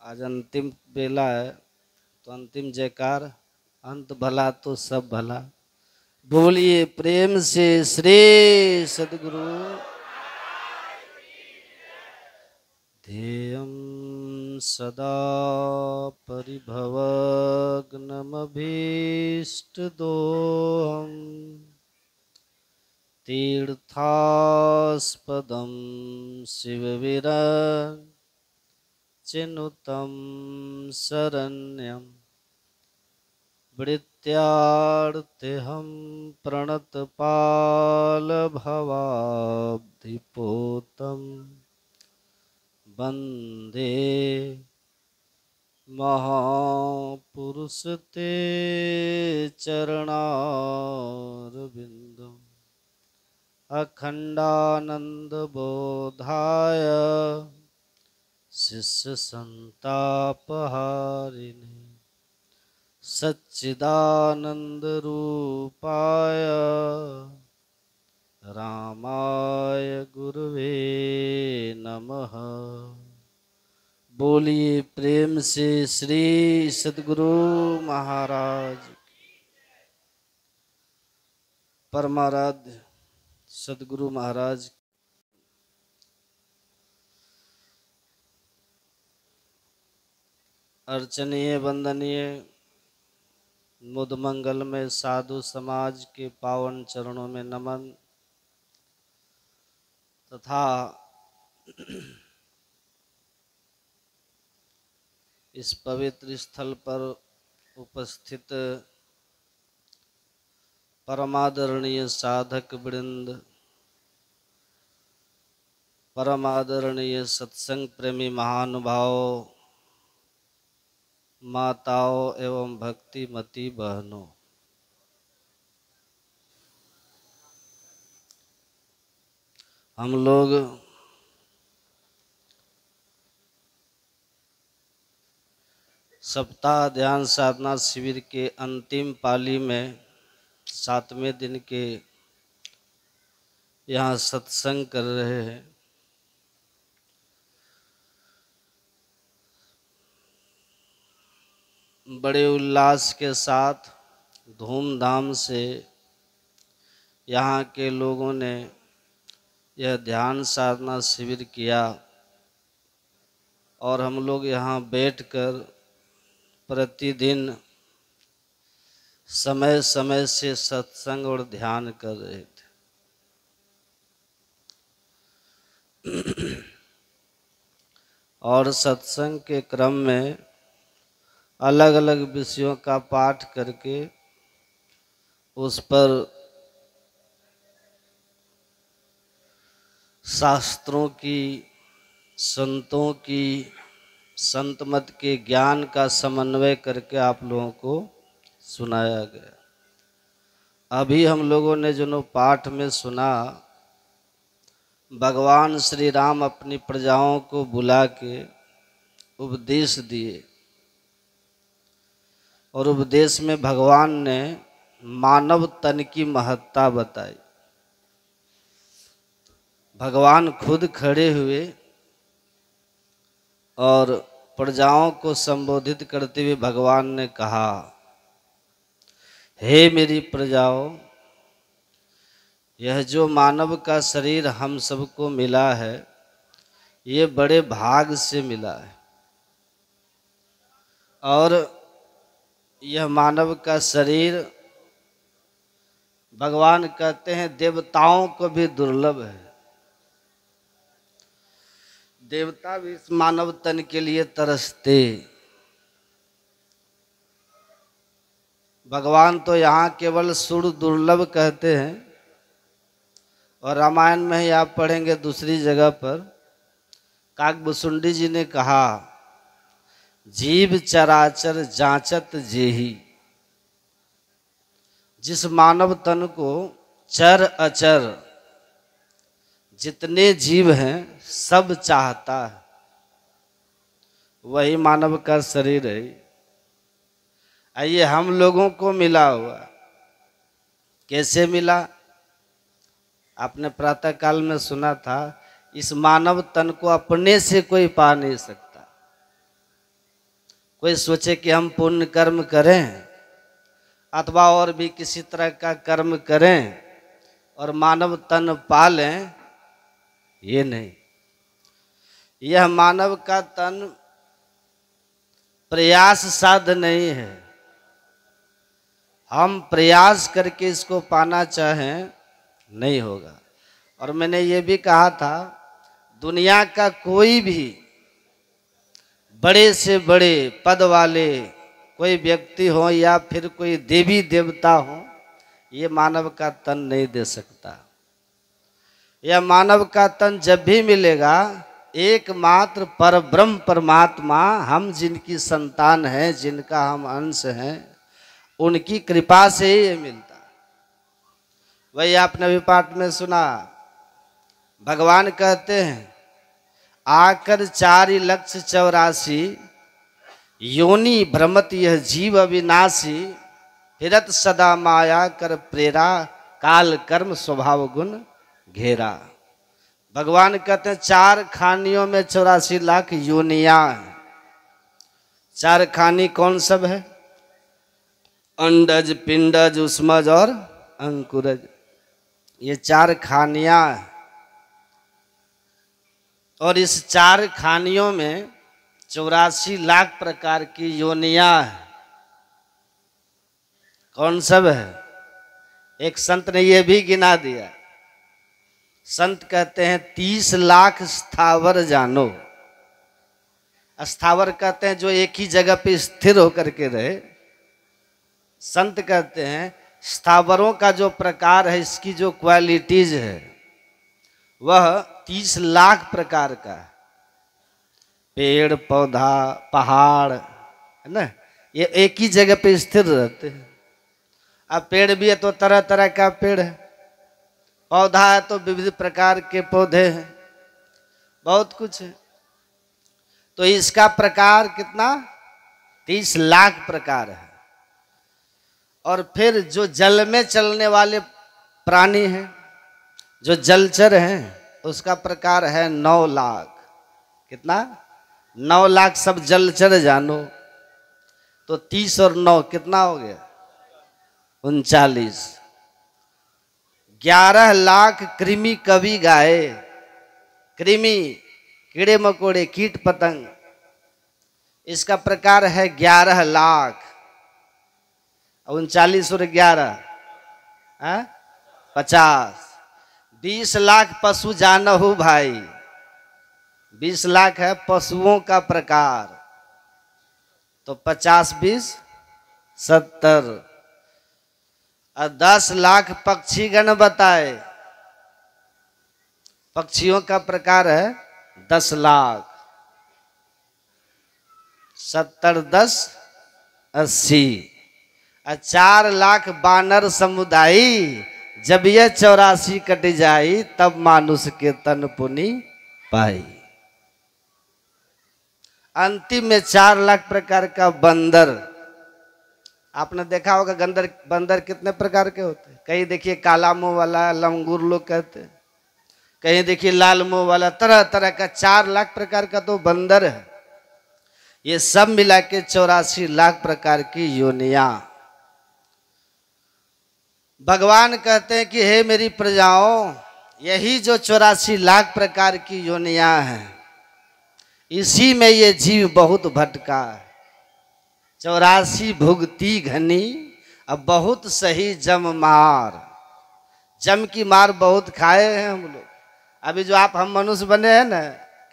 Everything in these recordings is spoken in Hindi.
आज अंतिम बेला है तो अंतिम जयकार, अंत भला तो सब भला। बोलिए प्रेम से श्री सद्गुरु। ध्येयं सदा परिभवग्नमभीष्टदोहम् तीर्थास्पदं शिवविरचिनुतं शरण्यं वृत्यार्तेऽहं प्रणतपालभवाब्धिपोतं वन्दे महापुरुष ते चरणारविन्दम् अखंडानंदबोधाय शिष्यसंतापहारिणे सच्चिदानंदरूपाय रामाय गुरुवे नमः। बोलिए प्रेम से श्री सद्गुरु महाराज। परमाराध्य सद्गुरु महाराज अर्चनीय वंदनीय मुदमंगल में साधु समाज के पावन चरणों में नमन तथा इस पवित्र स्थल पर उपस्थित परमादरणीय साधक वृंद, परमादरणीय सत्संग प्रेमी महानुभाव, माताओं एवं भक्तिमती बहनों, हम लोग सप्ताह ध्यान साधना शिविर के अंतिम पाली में 7वें दिन के यहाँ सत्संग कर रहे हैं। बड़े उल्लास के साथ धूमधाम से यहाँ के लोगों ने यह ध्यान साधना शिविर किया और हम लोग यहाँ बैठकर प्रतिदिन समय समय से सत्संग और ध्यान कर रहे थे। और सत्संग के क्रम में अलग अलग विषयों का पाठ करके उस पर शास्त्रों की, संतों की, संत मत के ज्ञान का समन्वय करके आप लोगों को सुनाया गया। अभी हम लोगों ने जो पाठ में सुना, भगवान श्री राम अपनी प्रजाओं को बुला के उपदेश दिए और उपदेश में भगवान ने मानव तन की महत्ता बताई। भगवान खुद खड़े हुए और प्रजाओं को संबोधित करते हुए भगवान ने कहा, हे मेरी प्रजाओं, यह जो मानव का शरीर हम सबको मिला है, ये बड़े भाग से मिला है और यह मानव का शरीर भगवान कहते हैं देवताओं को भी दुर्लभ है। देवता भी इस मानव तन के लिए तरसते। भगवान तो यहाँ केवल सुर दुर्लभ कहते हैं और रामायण में ही आप पढ़ेंगे दूसरी जगह पर काकभुसुंडी जी ने कहा, जीव चराचर जांचत जेही। जिस मानव तन को चर अचर जितने जीव हैं सब चाहता है, वही मानव का शरीर है। आइए हम लोगों को मिला हुआ, कैसे मिला? आपने प्रातः काल में सुना था, इस मानव तन को अपने से कोई पा नहीं सकता। कोई सोचे कि हम पुण्य कर्म करें अथवा और भी किसी तरह का कर्म करें और मानव तन पालें, ये नहीं। यह मानव का तन प्रयास साध्य नहीं है। हम प्रयास करके इसको पाना चाहें नहीं होगा। और मैंने ये भी कहा था, दुनिया का कोई भी बड़े से बड़े पद वाले कोई व्यक्ति हो या फिर कोई देवी देवता हो, ये मानव का तन नहीं दे सकता। यह मानव का तन जब भी मिलेगा, एकमात्र परब्रह्म परमात्मा, हम जिनकी संतान हैं, जिनका हम अंश हैं, उनकी कृपा से ही ये मिलता। वही आपने अभी पाठ में सुना, भगवान कहते हैं आकर 4,84,000 योनि भ्रमत यह जीव अविनाशी, फिरत सदा माया कर प्रेरा, काल कर्म स्वभाव गुण घेरा। भगवान कहते हैं 4 खानियों में 84 लाख योनियां हैं। 4 खानी कौन सब है? अंडज, पिंडज, उष्मज और अंकुरज। ये 4 खानियां हैं। और इस 4 खानियों में 84 लाख प्रकार की योनियां हैं। कौन सब है? एक संत ने यह भी गिना दिया। संत कहते हैं 30 लाख स्थावर जानो। स्थावर कहते हैं जो एक ही जगह पे स्थिर होकर के रहे। संत कहते हैं स्थावरों का जो प्रकार है, इसकी जो क्वालिटीज है, वह 30 लाख प्रकार का है। पेड़ पौधा पहाड़ है ना, ये एक ही जगह पे स्थिर रहते हैं। अब पेड़ भी है तो तरह तरह का पेड़ है, पौधा है तो विविध प्रकार के पौधे हैं, बहुत कुछ है। तो इसका प्रकार कितना? 30 लाख प्रकार है। और फिर जो जल में चलने वाले प्राणी हैं, जो जलचर हैं, उसका प्रकार है 9 लाख। कितना? 9 लाख सब जलचर जानो। तो 30 और 9 कितना हो गया? 39। 11 लाख कृमि कवि गाए। कृमि कीड़े मकोड़े कीट पतंग, इसका प्रकार है 11 लाख। 39 और 11 50। 20 लाख पशु जानहु भाई। 20 लाख है पशुओं का प्रकार। तो 50 20 70। और 10 लाख पक्षी गण बताए। पक्षियों का प्रकार है 10 लाख। 70 10 80। और 4 लाख बानर समुदाय, जब यह 84 कट जाई, तब मानुष के तन पुनि पाई। अंतिम में 4 लाख प्रकार का बंदर। आपने देखा होगा बंदर कितने प्रकार के होते हैं। कहीं देखिए काला मुंह वाला, लंगूर लोग कहते हैं, कहीं देखिए लाल मुंह वाला, तरह तरह का 4 लाख प्रकार का तो बंदर है। ये सब मिला के 84 लाख प्रकार की योनियां। भगवान कहते हैं कि हे मेरी प्रजाओं, यही जो 84 लाख प्रकार की योनियां हैं, इसी में ये जीव बहुत भटका है। 84 भुगती घनी, अब बहुत सही जम मार। जम की मार बहुत खाए हैं हम लोग। अभी जो आप हम मनुष्य बने हैं ना,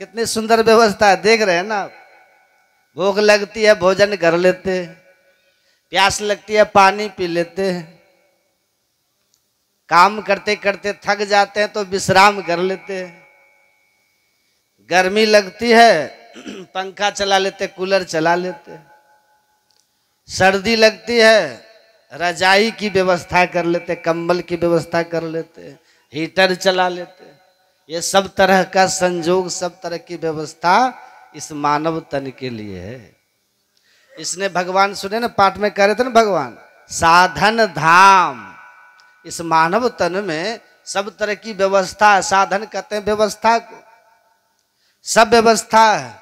कितनी सुंदर व्यवस्था है, देख रहे हैं ना। भूख लगती है भोजन कर लेते हैं, प्यास लगती है पानी पी लेते हैं, काम करते करते थक जाते हैं तो विश्राम कर लेते हैं, गर्मी लगती है पंखा चला लेते, कूलर चला लेते, सर्दी लगती है रजाई की व्यवस्था कर लेते, कंबल की व्यवस्था कर लेते, हीटर चला लेते। ये सब तरह का संजोग, सब तरह की व्यवस्था इस मानव तन के लिए है। इसने भगवान सुने ना, पाठ में कह रहे थे ना भगवान, साधन धाम। इस मानव तन में सब तरह की व्यवस्था, साधन कहते हैं व्यवस्था को, सब व्यवस्था है।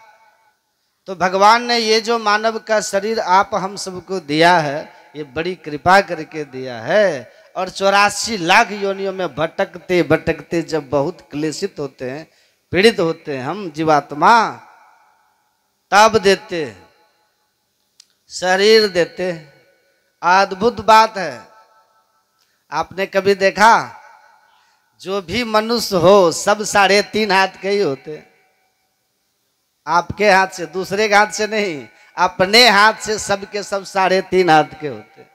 तो भगवान ने ये जो मानव का शरीर आप हम सबको दिया है, ये बड़ी कृपा करके दिया है। और 84 लाख योनियों में भटकते भटकते जब बहुत क्लेशित होते हैं, पीड़ित होते हैं हम जीवात्मा, तब देते हैं, शरीर देते हैं। अद्भुत बात है। आपने कभी देखा, जो भी मनुष्य हो सब 3.5 हाथ के ही होते हैं। आपके हाथ से, दूसरे के हाथ से नहीं, अपने हाथ से सबके सब 3.5 हाथ के होते हैं।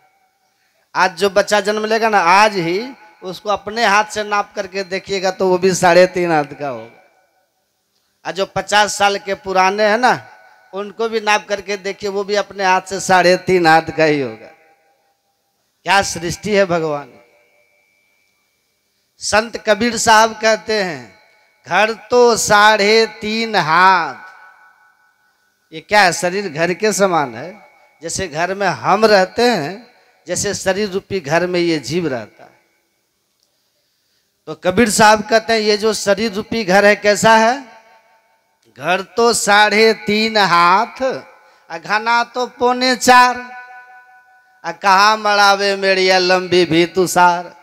आज जो बच्चा जन्म लेगा ना, आज ही उसको अपने हाथ से नाप करके देखिएगा तो वो भी 3.5 हाथ का होगा। और जो 50 साल के पुराने हैं ना, उनको भी नाप करके देखिए, वो भी अपने हाथ से 3.5 हाथ का ही होगा। क्या सृष्टि है भगवान। संत कबीर साहब कहते हैं, घर तो 3.5 हाथ। ये क्या है? शरीर घर के समान है। जैसे घर में हम रहते हैं, जैसे शरीर रूपी घर में ये जीव रहता है। तो कबीर साहब कहते हैं, ये जो शरीर रूपी घर है कैसा है? घर तो 3.5 हाथ, घना तो 4.25। कहाँ मड़ावे मेरिया लंबी भी तुषार।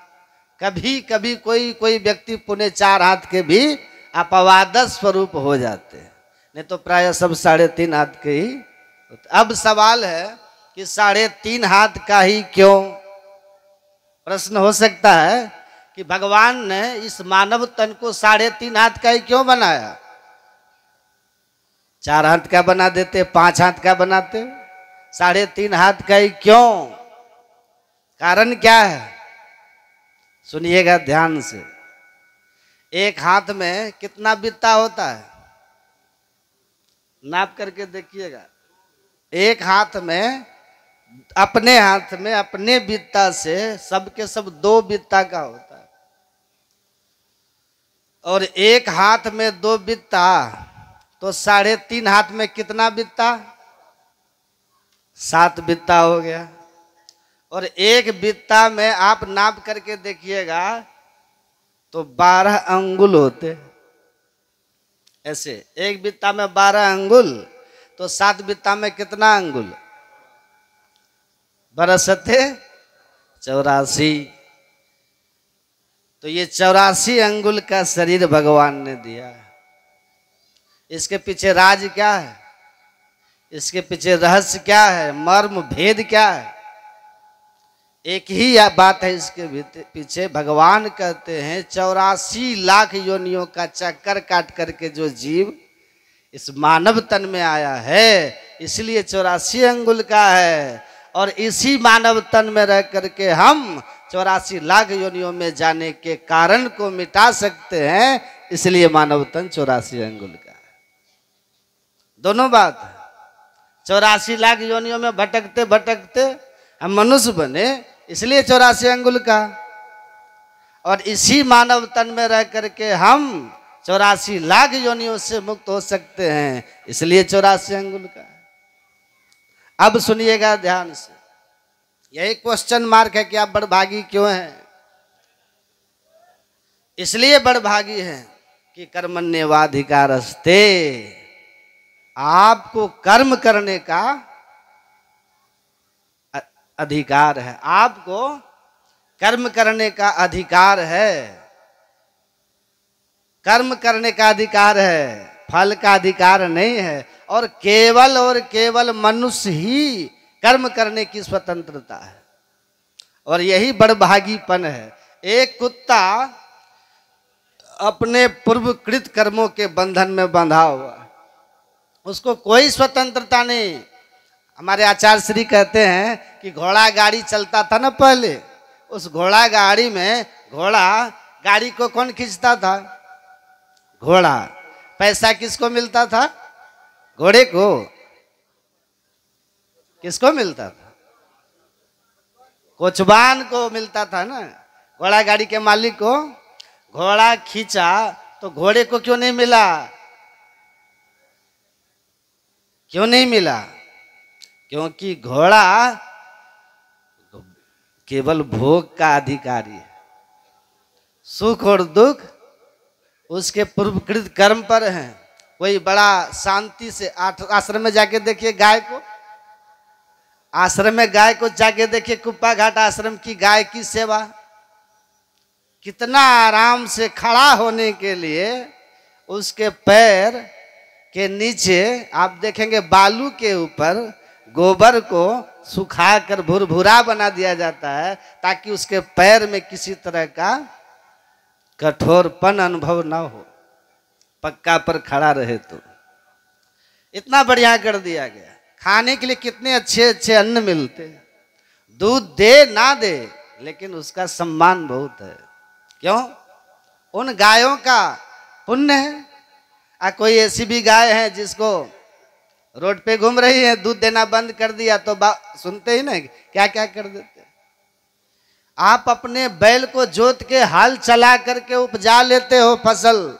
कभी कभी कोई व्यक्ति 4.25 हाथ के भी अपवाद स्वरूप हो जाते हैं, नहीं तो प्राय सब 3.5 हाथ के ही। अब सवाल है कि 3.5 हाथ का ही क्यों? प्रश्न हो सकता है कि भगवान ने इस मानव तन को 3.5 हाथ का ही क्यों बनाया? 4 हाथ का बना देते, 5 हाथ का बनाते, 3.5 हाथ का ही क्यों? कारण क्या है? सुनिएगा ध्यान से। एक हाथ में कितना बित्ता होता है? नाप करके देखिएगा। एक हाथ में, अपने हाथ में अपने बित्ता से सबके सब 2 बित्ता का होता है। और एक हाथ में 2 बित्ता, तो 3.5 हाथ में कितना बित्ता? 7 बित्ता हो गया। और एक बित्ता में आप नाप करके देखिएगा तो 12 अंगुल होते। ऐसे एक बित्ता में 12 अंगुल, तो 7 बित्ता में कितना अंगुल? बरसते 84। तो ये 84 अंगुल का शरीर भगवान ने दिया है। इसके पीछे राज क्या है? इसके पीछे रहस्य क्या है? मर्म भेद क्या है? एक ही बात है इसके पीछे। भगवान कहते हैं 84 लाख योनियों का चक्कर काट करके जो जीव इस मानव तन में आया है, इसलिए 84 अंगुल का है। और इसी मानव तन में रह करके हम 84 लाख योनियों में जाने के कारण को मिटा सकते हैं, इसलिए मानव तन 84 अंगुल का है। दोनों बात है। 84 लाख योनियों में भटकते भटकते हम मनुष्य बने, इसलिए 84 अंगुल का। और इसी मानव तन में रह करके हम 84 लाख योनियों से मुक्त हो सकते हैं, इसलिए 84 अंगुल का है। अब सुनिएगा ध्यान से। यही क्वेश्चन मार्क है कि आप बड़भागी क्यों हैं? इसलिए बड़भागी हैं कि कर्मण्येवाधिकारस्ते, आपको कर्म करने का अधिकार है। आपको कर्म करने का अधिकार है। कर्म करने का अधिकार है, फल का अधिकार नहीं है। और केवल मनुष्य ही कर्म करने की स्वतंत्रता है। और यही बड़भागीपन है। एक कुत्ता अपने पूर्वकृत कर्मों के बंधन में बंधा हुआ, उसको कोई स्वतंत्रता नहीं। हमारे आचार्य श्री कहते हैं कि घोड़ा गाड़ी चलता था ना पहले, उस घोड़ा गाड़ी में घोड़ा गाड़ी को कौन खींचता था? घोड़ा। पैसा किसको मिलता था? घोड़े को। किसको मिलता था? कोचवान को मिलता था ना, घोड़ा गाड़ी के मालिक को। घोड़ा खींचा तो घोड़े को क्यों नहीं मिला? क्यों नहीं मिला? क्योंकि घोड़ा केवल भोग का अधिकारी है। सुख और दुख उसके पूर्वकृत कर्म पर है। कोई बड़ा शांति से आश्रम में जाके देखिए गाय को, आश्रम में गाय को जाके देखिए, कुप्पा घाट आश्रम की गाय की सेवा, कितना आराम से खड़ा होने के लिए उसके पैर के नीचे आप देखेंगे बालू के ऊपर गोबर को सुखाकर भुरभुरा बना दिया जाता है ताकि उसके पैर में किसी तरह का कठोरपन अनुभव ना हो, पक्का पर खड़ा रहे। तो इतना बढ़िया कर दिया गया। खाने के लिए कितने अच्छे अच्छे अन्न मिलते, दूध दे ना दे लेकिन उसका सम्मान बहुत है। क्यों? उन गायों का पुण्य है। कोई ऐसी भी गाय है जिसको रोड पे घूम रही है, दूध देना बंद कर दिया तो सुनते ही नहीं क्या क्या कर देते। आप अपने बैल को जोत के हाल चला करके उपजा लेते हो फसल,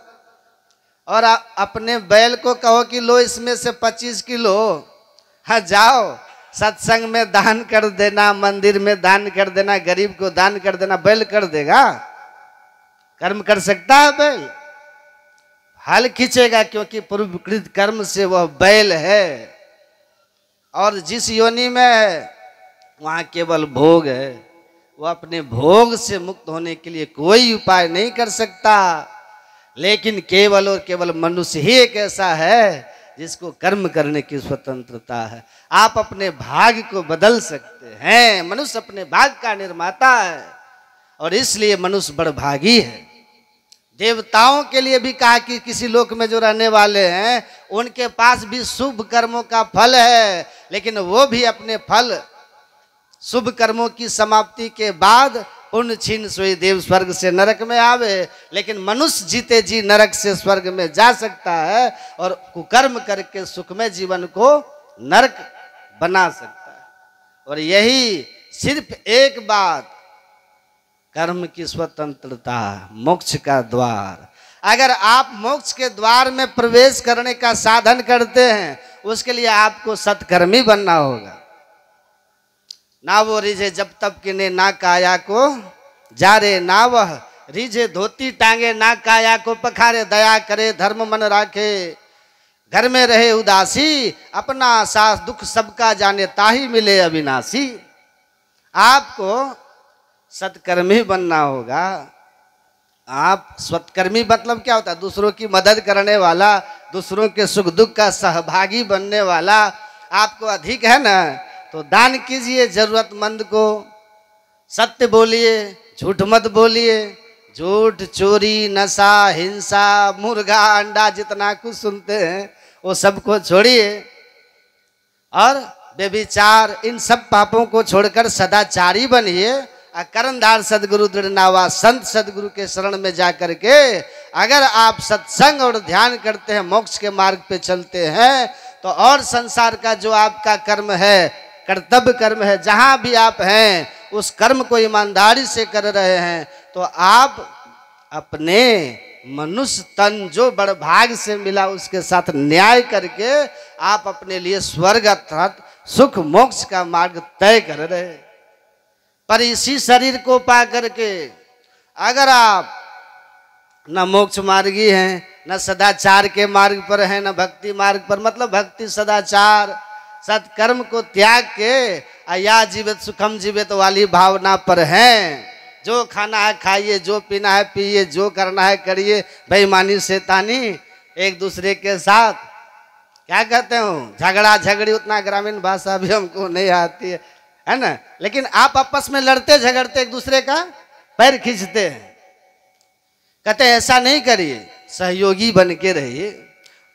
और अपने बैल को कहो कि लो इसमें से 25 किलो हाँ जाओ सत्संग में दान कर देना, मंदिर में दान कर देना, गरीब को दान कर देना, बैल कर देगा? कर्म कर सकता है बैल? हल खींचेगा, क्योंकि पूर्वकृत कर्म से वह बैल है। और जिस योनि में है वहां केवल भोग है, वो अपने भोग से मुक्त होने के लिए कोई उपाय नहीं कर सकता। लेकिन केवल और केवल मनुष्य ही एक ऐसा है जिसको कर्म करने की स्वतंत्रता है। आप अपने भाग्य को बदल सकते हैं। मनुष्य अपने भाग्य का निर्माता है और इसलिए मनुष्य बड़भागी है। देवताओं के लिए भी कहा कि किसी लोक में जो रहने वाले हैं उनके पास भी शुभ कर्मों का फल है, लेकिन वो भी अपने फल शुभ कर्मों की समाप्ति के बाद पुण्य छीन सोई देव स्वर्ग से नरक में आवे। लेकिन मनुष्य जीते जी नरक से स्वर्ग में जा सकता है और कुकर्म करके सुखमय जीवन को नरक बना सकता है। और यही सिर्फ एक बात, कर्म की स्वतंत्रता, मोक्ष का द्वार। अगर आप मोक्ष के द्वार में प्रवेश करने का साधन करते हैं, उसके लिए आपको सत्कर्मी बनना होगा। ना वो रिझे जब तब किने ना काया को जारे, ना वह रिझे धोती टांगे ना काया को पखारे, दया करे धर्म मन राखे, घर में रहे उदासी, अपना सास दुख सबका जाने ताही मिले अविनाशी। आपको सत्कर्मी बनना होगा। आप सत्कर्मी मतलब क्या होता है? दूसरों की मदद करने वाला, दूसरों के सुख दुख का सहभागी बनने वाला। आपको अधिक है ना तो दान कीजिए जरूरतमंद को, सत्य बोलिए, झूठ मत बोलिए। झूठ, चोरी, नशा, हिंसा, मुर्गा अंडा जितना कुछ सुनते हैं वो सबको छोड़िए और व्यभिचार, इन सब पापों को छोड़कर सदाचारी बनिए। कर्णधार सदगुरु दृढ़नावा संत सदगुरु के शरण में जाकर के अगर आप सत्संग और ध्यान करते हैं, मोक्ष के मार्ग पे चलते हैं, तो और संसार का जो आपका कर्म है, कर्तव्य कर्म है, जहां भी आप हैं उस कर्म को ईमानदारी से कर रहे हैं, तो आप अपने मनुष्य तन जो बड़भाग से मिला उसके साथ न्याय करके आप अपने लिए स्वर्ग अर्थात सुख मोक्ष का मार्ग तय कर रहे हैं। पर इसी शरीर को पा करके अगर आप न मोक्ष मार्गी हैं, न सदाचार के मार्ग पर हैं, न भक्ति मार्ग पर, मतलब भक्ति सदाचार सत्कर्म को त्याग के या जीवित सुखम जीवित वाली भावना पर हैं, जो खाना है खाइए, जो पीना है पिए, जो करना है करिए, बेईमानी शैतानी एक दूसरे के साथ क्या कहते हो झगड़ा झगड़ी, उतना ग्रामीण भाषा भी हमको नहीं आती है ना, लेकिन आप आपस में लड़ते झगड़ते एक दूसरे का पैर खींचते हैं। कहते हैं ऐसा नहीं करिए, सहयोगी बन के रहिए।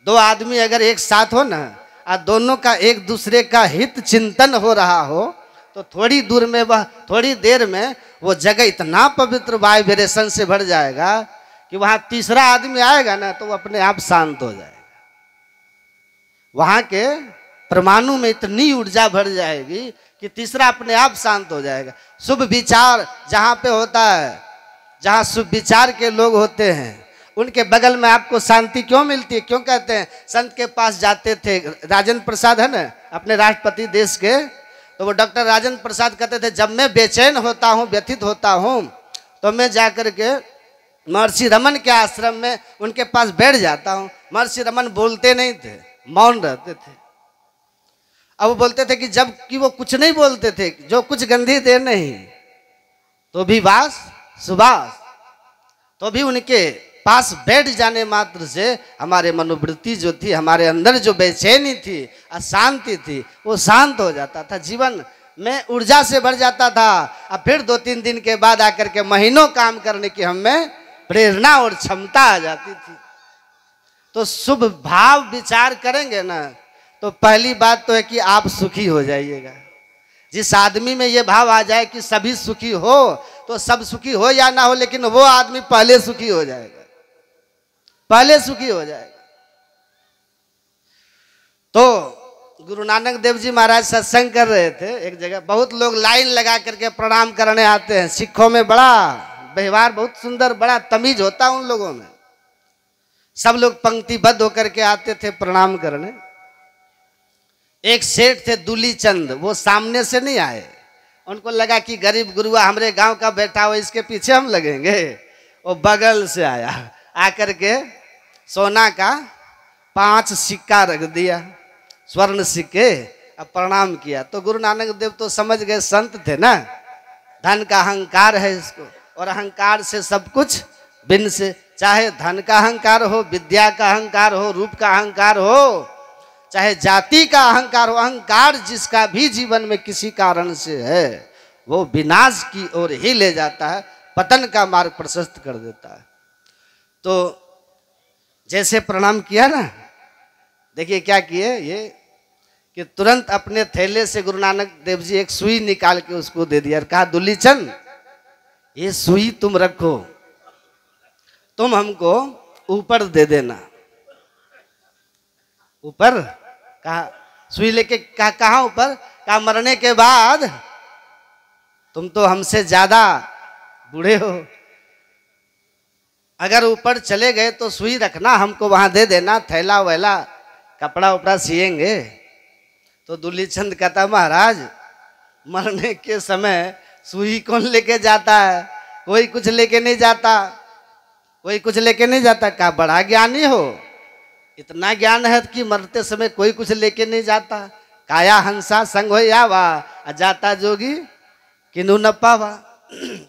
दो आदमी अगर एक साथ हो ना और दोनों का एक दूसरे का हित चिंतन हो रहा हो, तो थोड़ी दूर में वह थोड़ी देर में वो जगह इतना पवित्र वाइब्रेशन से भर जाएगा कि वहां तीसरा आदमी आएगा ना तो वो अपने आप शांत हो जाएगा। वहां के परमाणु में इतनी ऊर्जा भर जाएगी कि तीसरा अपने आप शांत हो जाएगा। शुभ विचार जहां पे होता है, जहां शुभ विचार के लोग होते हैं, उनके बगल में आपको शांति क्यों मिलती है? क्यों कहते हैं? संत के पास जाते थे, राजेंद्र प्रसाद है ना अपने राष्ट्रपति देश के, तो वो डॉक्टर राजेंद्र प्रसाद कहते थे जब मैं बेचैन होता हूँ, व्यथित होता हूँ, तो मैं जाकर के महर्षि रमन के आश्रम में उनके पास बैठ जाता हूँ। महर्षि रमन बोलते नहीं थे, मौन रहते थे। अब वो बोलते थे कि जब कि वो कुछ नहीं बोलते थे, जो कुछ गंधी देर नहीं तो भी वास सुबास, तो भी उनके पास बैठ जाने मात्र से हमारे मनोवृत्ति जो थी, हमारे अंदर जो बेचैनी थी, अशांति थी, वो शांत हो जाता था, जीवन में ऊर्जा से भर जाता था। अब फिर 2-3 दिन के बाद आकर के महीनों काम करने की हमें प्रेरणा और क्षमता आ जाती थी। तो शुभ भाव विचार करेंगे ना, तो पहली बात तो है कि आप सुखी हो जाइएगा। जिस आदमी में ये भाव आ जाए कि सभी सुखी हो, तो सब सुखी हो या ना हो, लेकिन वो आदमी पहले सुखी हो जाएगा, पहले सुखी हो जाएगा। तो गुरु नानक देव जी महाराज सत्संग कर रहे थे एक जगह, बहुत लोग लाइन लगा करके प्रणाम करने आते हैं। सिखों में बड़ा व्यवहार, बहुत सुंदर, बड़ा तमीज होता उन लोगों में। सब लोग पंक्तिबद्ध होकर के आते थे प्रणाम करने। एक सेठ थे दूली चंद, वो सामने से नहीं आए, उनको लगा कि गरीब गुरुआ हमारे गांव का बैठा हुआ, इसके पीछे हम लगेंगे। वो बगल से आया, आकर के सोना का 5 सिक्का रख दिया, स्वर्ण सिक्के, अब प्रणाम किया। तो गुरु नानक देव तो समझ गए, संत थे ना, धन का अहंकार है इसको, और अहंकार से सब कुछ बिन से, चाहे धन का अहंकार हो, विद्या का अहंकार हो, रूप का अहंकार हो, चाहे जाति का अहंकार हो, अहंकार जिसका भी जीवन में किसी कारण से है, वो विनाश की ओर ही ले जाता है, पतन का मार्ग प्रशस्त कर देता है। तो जैसे प्रणाम किया ना, देखिए क्या किए ये, कि तुरंत अपने थैले से गुरु नानक देव जी एक सुई निकाल के उसको दे दिया और कहा, दूली चंद ये सुई तुम रखो, तुम हमको ऊपर दे देना। ऊपर कहा, सुई लेके कहा, कहाँ ऊपर? कहा मरने के बाद, तुम तो हमसे ज्यादा बूढ़े हो, अगर ऊपर चले गए तो सुई रखना, हमको वहां दे देना, थैला वैला कपड़ा उपड़ा सिएंगे। तो दूली चंद कहता, महाराज मरने के समय सुई कौन लेके जाता है? कोई कुछ लेके नहीं जाता, कोई कुछ लेके नहीं जाता। कहा बड़ा ज्ञानी हो, इतना ज्ञान है कि मरते समय कोई कुछ लेके नहीं जाता। काया हंसा संग हो यावा, जाता जोगी किनु न पावा।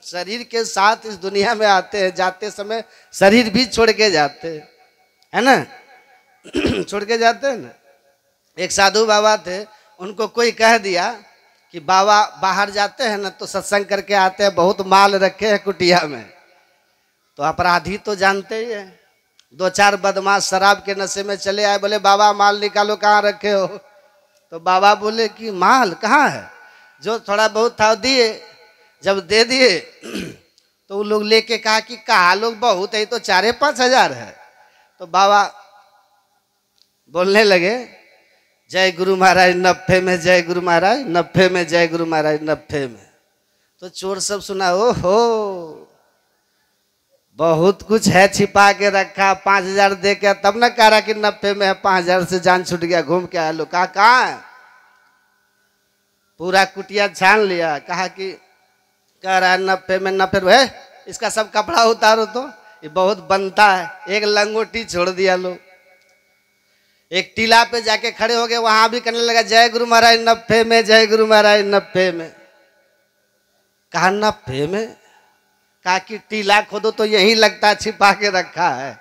शरीर के साथ इस दुनिया में आते हैं, जाते समय शरीर भी छोड़ के जाते हैं, है ना, छोड़ के जाते हैं ना। एक साधु बाबा थे, उनको कोई कह दिया कि बाबा बाहर जाते हैं ना तो सत्संग करके आते हैं, बहुत माल रखे हैं कुटिया में। तो अपराधी तो जानते ही है, 2-4 बदमाश शराब के नशे में चले आए, बोले बाबा माल निकालो, कहाँ रखे हो? तो बाबा बोले कि माल कहाँ है, जो थोड़ा बहुत था दिए। जब दे दिए तो वो लोग लेके कहा कि कहा लोग बहुत है, तो 4-5 हजार है। तो बाबा बोलने लगे, जय गुरु महाराज नफे में, जय गुरु महाराज नफे में, जय गुरु महाराज नफे में। तो चोर सब सुना, ओहो बहुत कुछ है छिपा के रखा, 5,000 दे के तब न कह रहा कि नफे में है, 5,000 से जान छूट गया, घूम के आया। लो कहाँ है? पूरा कुटिया छान लिया, कहा कि कह रहा है नफे में, नफे है, इसका सब कपड़ा उतारो तो ये बहुत बनता है। एक लंगोटी छोड़ दिया लोग, एक टीला पे जाके खड़े हो गए, वहां भी करने लगा जय गुरु महाराज नफे में, जय गुरु महाराज नफे में। कहा नफे में? कहा कि टीला खोदो तो यही लगता है छिपा के रखा है।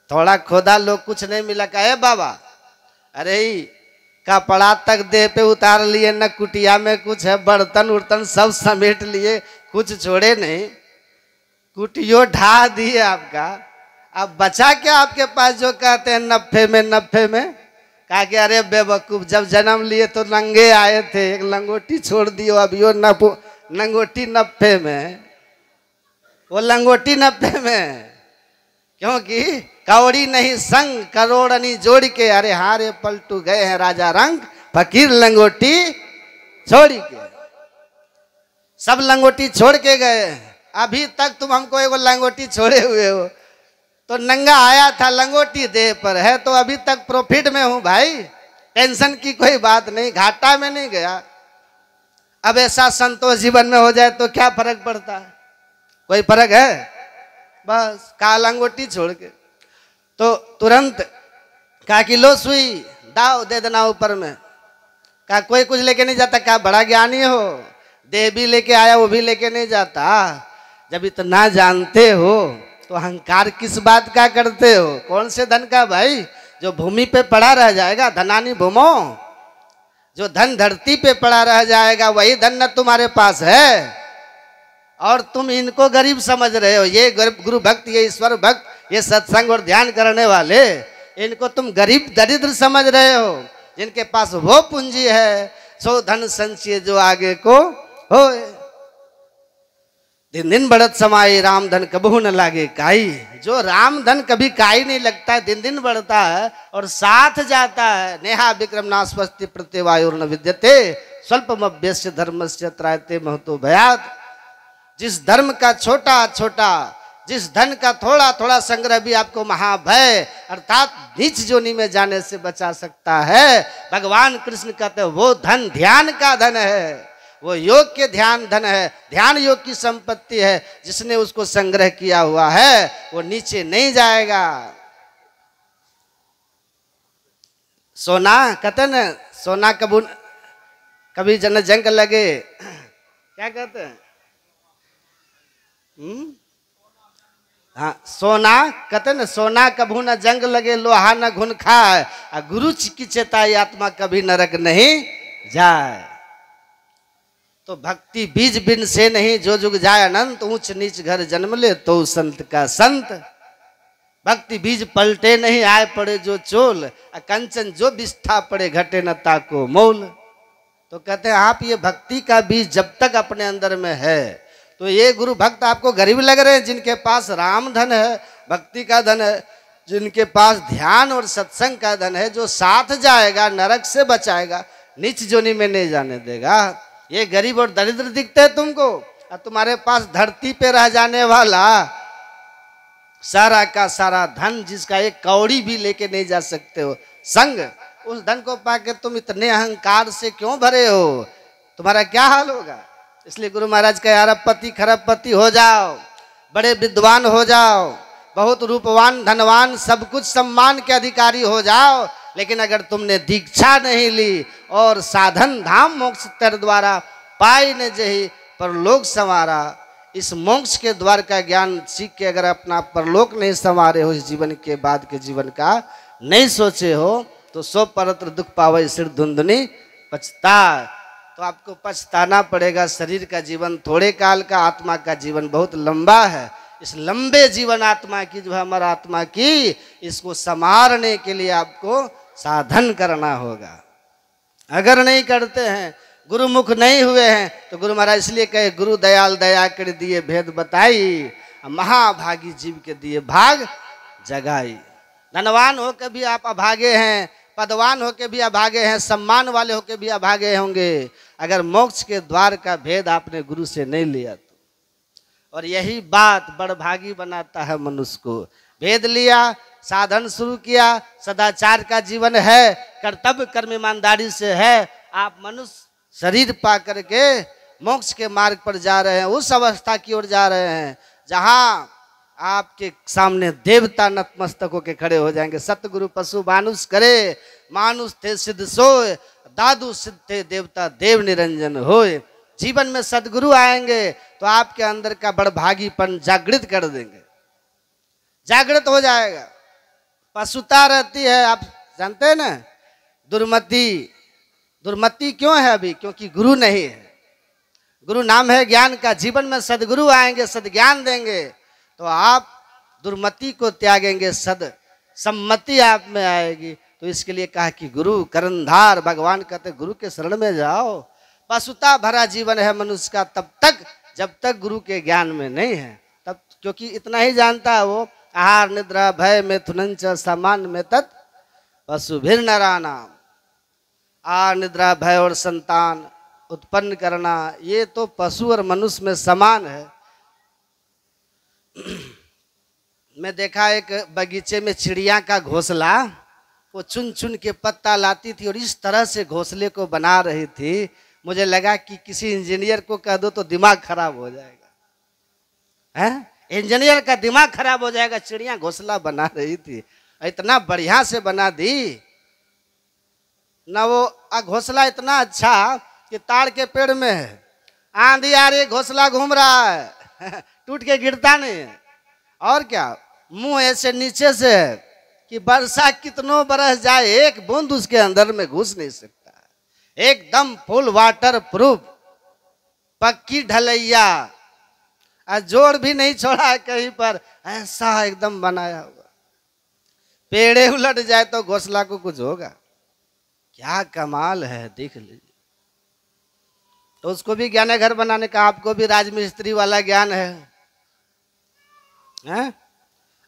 थोड़ा खोदा, लोग कुछ नहीं मिला। कहा बाबा अरे कपड़ा तक देह पे उतार लिए, न कुटिया में कुछ है, बर्तन उर्तन सब समेट लिए, कुछ छोड़े नहीं, कुटियो ढा दिए आपका। अब बचा क्या आपके पास जो कहते हैं नफे में, नफे में? कहा कि अरे बेवकूफ, जब जन्म लिए तो नंगे आए थे, एक लंगोटी छोड़ दियो, अब यो लंगोटी नफे में। वो लंगोटी नफे में क्योंकि कौड़ी नहीं संग करोड़नी जोड़ के, अरे हारे पलटू गए हैं राजा रंग, फकीर लंगोटी छोड़ी के। सब लंगोटी छोड़ के गए, अभी तक तुम हमको एगो लंगोटी छोड़े हुए हो। तो नंगा आया था, लंगोटी देह पर है, तो अभी तक प्रॉफिट में हूं भाई, टेंशन की कोई बात नहीं, घाटा में नहीं गया। अब ऐसा संतोष जीवन में हो जाए तो क्या फर्क पड़ता है? कोई फर्क है? बस का लंगोटी छोड़ के। तो तुरंत कहा कि लो सुई दाओ दे देना ऊपर में। कहा कोई कुछ लेके नहीं जाता, क्या बड़ा ज्ञानी हो, देह भी लेके आया वो भी लेके नहीं जाता। जब इतना जानते हो तो अहंकार किस बात का करते हो? कौन से धन का भाई? जो भूमि पे पड़ा रह जाएगा, धनानी भूमो, जो धन धरती पे पड़ा रह जाएगा वही धन न तुम्हारे पास है। और तुम इनको गरीब समझ रहे हो। ये गुरु भक्त, ये ईश्वर भक्त, ये सत्संग और ध्यान करने वाले, इनको तुम गरीब दरिद्र समझ रहे हो। जिनके पास वो पूंजी है, सो धन संचय जो आगे को हो। दिन दिन बढ़त समाई राम धन कबहू न लागे काई। जो राम धन कभी काई नहीं लगता है, दिन दिन बढ़ता है और साथ जाता है। नेहा विक्रम नास्वस्ति प्रत्यवायुर्न विद्यते स्वल्पमभ्यस्य धर्मस्य त्रायते महतो भयात्। जिस धर्म का छोटा छोटा, जिस धन का थोड़ा थोड़ा संग्रह भी आपको महाभय अर्थात नीच जोनी में जाने से बचा सकता है, भगवान कृष्ण कहते हैं वो धन ध्यान का धन है, वो योग के ध्यान धन है, ध्यान योग की संपत्ति है। जिसने उसको संग्रह किया हुआ है वो नीचे नहीं जाएगा। सोना कहते न, सोना कभी जन जंग लगे, क्या कहते हैं? हाँ, सोना कहते न, सोना कभू न जंग लगे, लोहा न घुन खाए, गुरु की चेताई आत्मा कभी नरक नहीं जाए। तो भक्ति बीज बिन से नहीं, जो जुग जाए अनंत, ऊंच नीच घर जन्म ले तो संत का संत। भक्ति बीज पलटे नहीं, आए पड़े जो चोल, कंचन जो बिस्था पड़े घटे न ताको मोल। तो कहते हैं आप ये भक्ति का बीज जब तक अपने अंदर में है, तो ये गुरु भक्त आपको गरीब लग रहे हैं। जिनके पास राम धन है, भक्ति का धन है, जिनके पास ध्यान और सत्संग का धन है, जो साथ जाएगा, नरक से बचाएगा, नीच जोनी में नहीं जाने देगा। ये गरीब और दरिद्र दिखते हैं तुमको, और तुम्हारे पास धरती पे रह जाने वाला सारा का सारा धन, जिसका एक कौड़ी भी लेके नहीं जा सकते हो संग, उस धन को पाके तुम इतने अहंकार से क्यों भरे हो? तुम्हारा क्या हाल होगा? इसलिए गुरु महाराज कहे अरबपति खरबपति हो जाओ, बड़े विद्वान हो जाओ, बहुत रूपवान धनवान, सब कुछ सम्मान के अधिकारी हो जाओ, लेकिन अगर तुमने दीक्षा नहीं ली और साधन धाम मोक्ष तर द्वारा पाई न जही परलोक संवारा, इस मोक्ष के द्वार का ज्ञान सीख के अगर अपना परलोक नहीं संवारे हो, इस जीवन के बाद के जीवन का नहीं सोचे हो, तो सो परत्र दुख पावे सिर धुंधनी पछता। तो आपको पछताना पड़ेगा। शरीर का जीवन थोड़े काल का, आत्मा का जीवन बहुत लंबा है। इस लंबे जीवन आत्मा की, जो है हमारा आत्मा की, इसको संवारने के लिए आपको साधन करना होगा। अगर नहीं करते हैं, गुरुमुख नहीं हुए हैं, तो गुरु महाराज इसलिए कहे गुरु दयाल दया कर दिए भेद बताई, महाभागी जीव के दिए भाग जगाई। धनवान होकर भी आप अभागे हैं, पदवान होके भी अभागे हैं, सम्मान वाले होके भी अभागे होंगे, अगर मोक्ष के द्वार का भेद आपने गुरु से नहीं लिया तो। और यही बात बड़भागी बनाता है मनुष्य को। भेद लिया, साधन शुरू किया, सदाचार का जीवन है, कर्तव्य कर्म ईमानदारी से है, आप मनुष्य शरीर पा करके मोक्ष के मार्ग पर जा रहे हैं, उस अवस्था की ओर जा रहे हैं जहां आपके सामने देवता नतमस्तक होके खड़े हो जाएंगे। सतगुरु पशु मानुष करे, मानुष थे सिद्ध सोए, दादू सिद्ध थे देवता देव निरंजन होए। जीवन में सदगुरु आएंगे तो आपके अंदर का बड़भागीपन जागृत कर देंगे, जागृत हो जाएगा। पशुता रहती है, आप जानते हैं ना, दुर्मति। दुर्मति क्यों है अभी? क्योंकि गुरु नहीं है। गुरु नाम है ज्ञान का। जीवन में सदगुरु आएंगे, सदज्ञान देंगे, तो आप दुर्मति को त्यागेंगे, सद सम्मति आप में आएगी। तो इसके लिए कहा कि गुरु करनधार, भगवान कहते गुरु के शरण में जाओ। पशुता भरा जीवन है मनुष्य का तब तक जब तक गुरु के ज्ञान में नहीं है, तब, क्योंकि इतना ही जानता है वो, आहार निद्रा भय मिथुनंच सामान्य में तत् पशु भिर नरानाम। आहार निद्रा भय और संतान उत्पन्न करना, ये तो पशु और मनुष्य में समान है। मैं देखा एक बगीचे में चिड़िया का घोंसला, वो चुन चुन के पत्ता लाती थी और इस तरह से घोंसले को बना रही थी, मुझे लगा कि किसी इंजीनियर को कह दो तो दिमाग खराब हो जाएगा। हैं? इंजीनियर का दिमाग खराब हो जाएगा। चिड़िया घोंसला बना रही थी, इतना बढ़िया से बना दी ना, वो घोंसला इतना अच्छा कि ताड़ के पेड़ में है, आंधी आ रही घोंसला घूम रहा है टूट के गिरता नहीं है। और क्या, मुंह ऐसे नीचे से है कि वर्षा कितनों बरस जाए एक बूंद उसके अंदर में घुस नहीं सकता। एकदम फुल वाटर प्रूफ, पक्की ढलैया, जोड़ भी नहीं छोड़ा है कहीं पर, ऐसा एकदम बनाया हुआ। पेड़े उलट जाए तो घोंसला को कुछ होगा, क्या कमाल है, देख लीजिए। तो उसको भी ज्ञान है घर बनाने का, आपको भी राजमिस्त्री वाला ज्ञान है?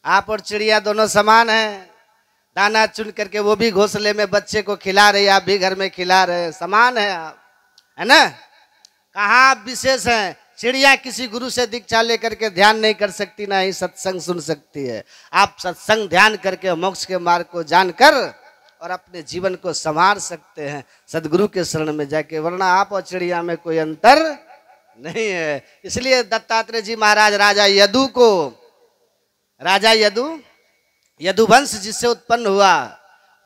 आप और चिड़िया दोनों समान हैं, दाना चुन करके वो भी घोंसले में बच्चे को खिला रही, आप भी घर में खिला रहे, समान है आप, है ना? कहाँ आप विशेष हैं? चिड़िया किसी गुरु से दीक्षा लेकर के ध्यान नहीं कर सकती, ना ही सत्संग सुन सकती है। आप सत्संग ध्यान करके मोक्ष के मार्ग को जानकर और अपने जीवन को संवार सकते हैं सदगुरु के शरण में जाके, वरना आप और चिड़िया में कोई अंतर नहीं है। इसलिए दत्तात्रेय जी महाराज राजा यदु को, राजा यदुवंश जिससे उत्पन्न हुआ,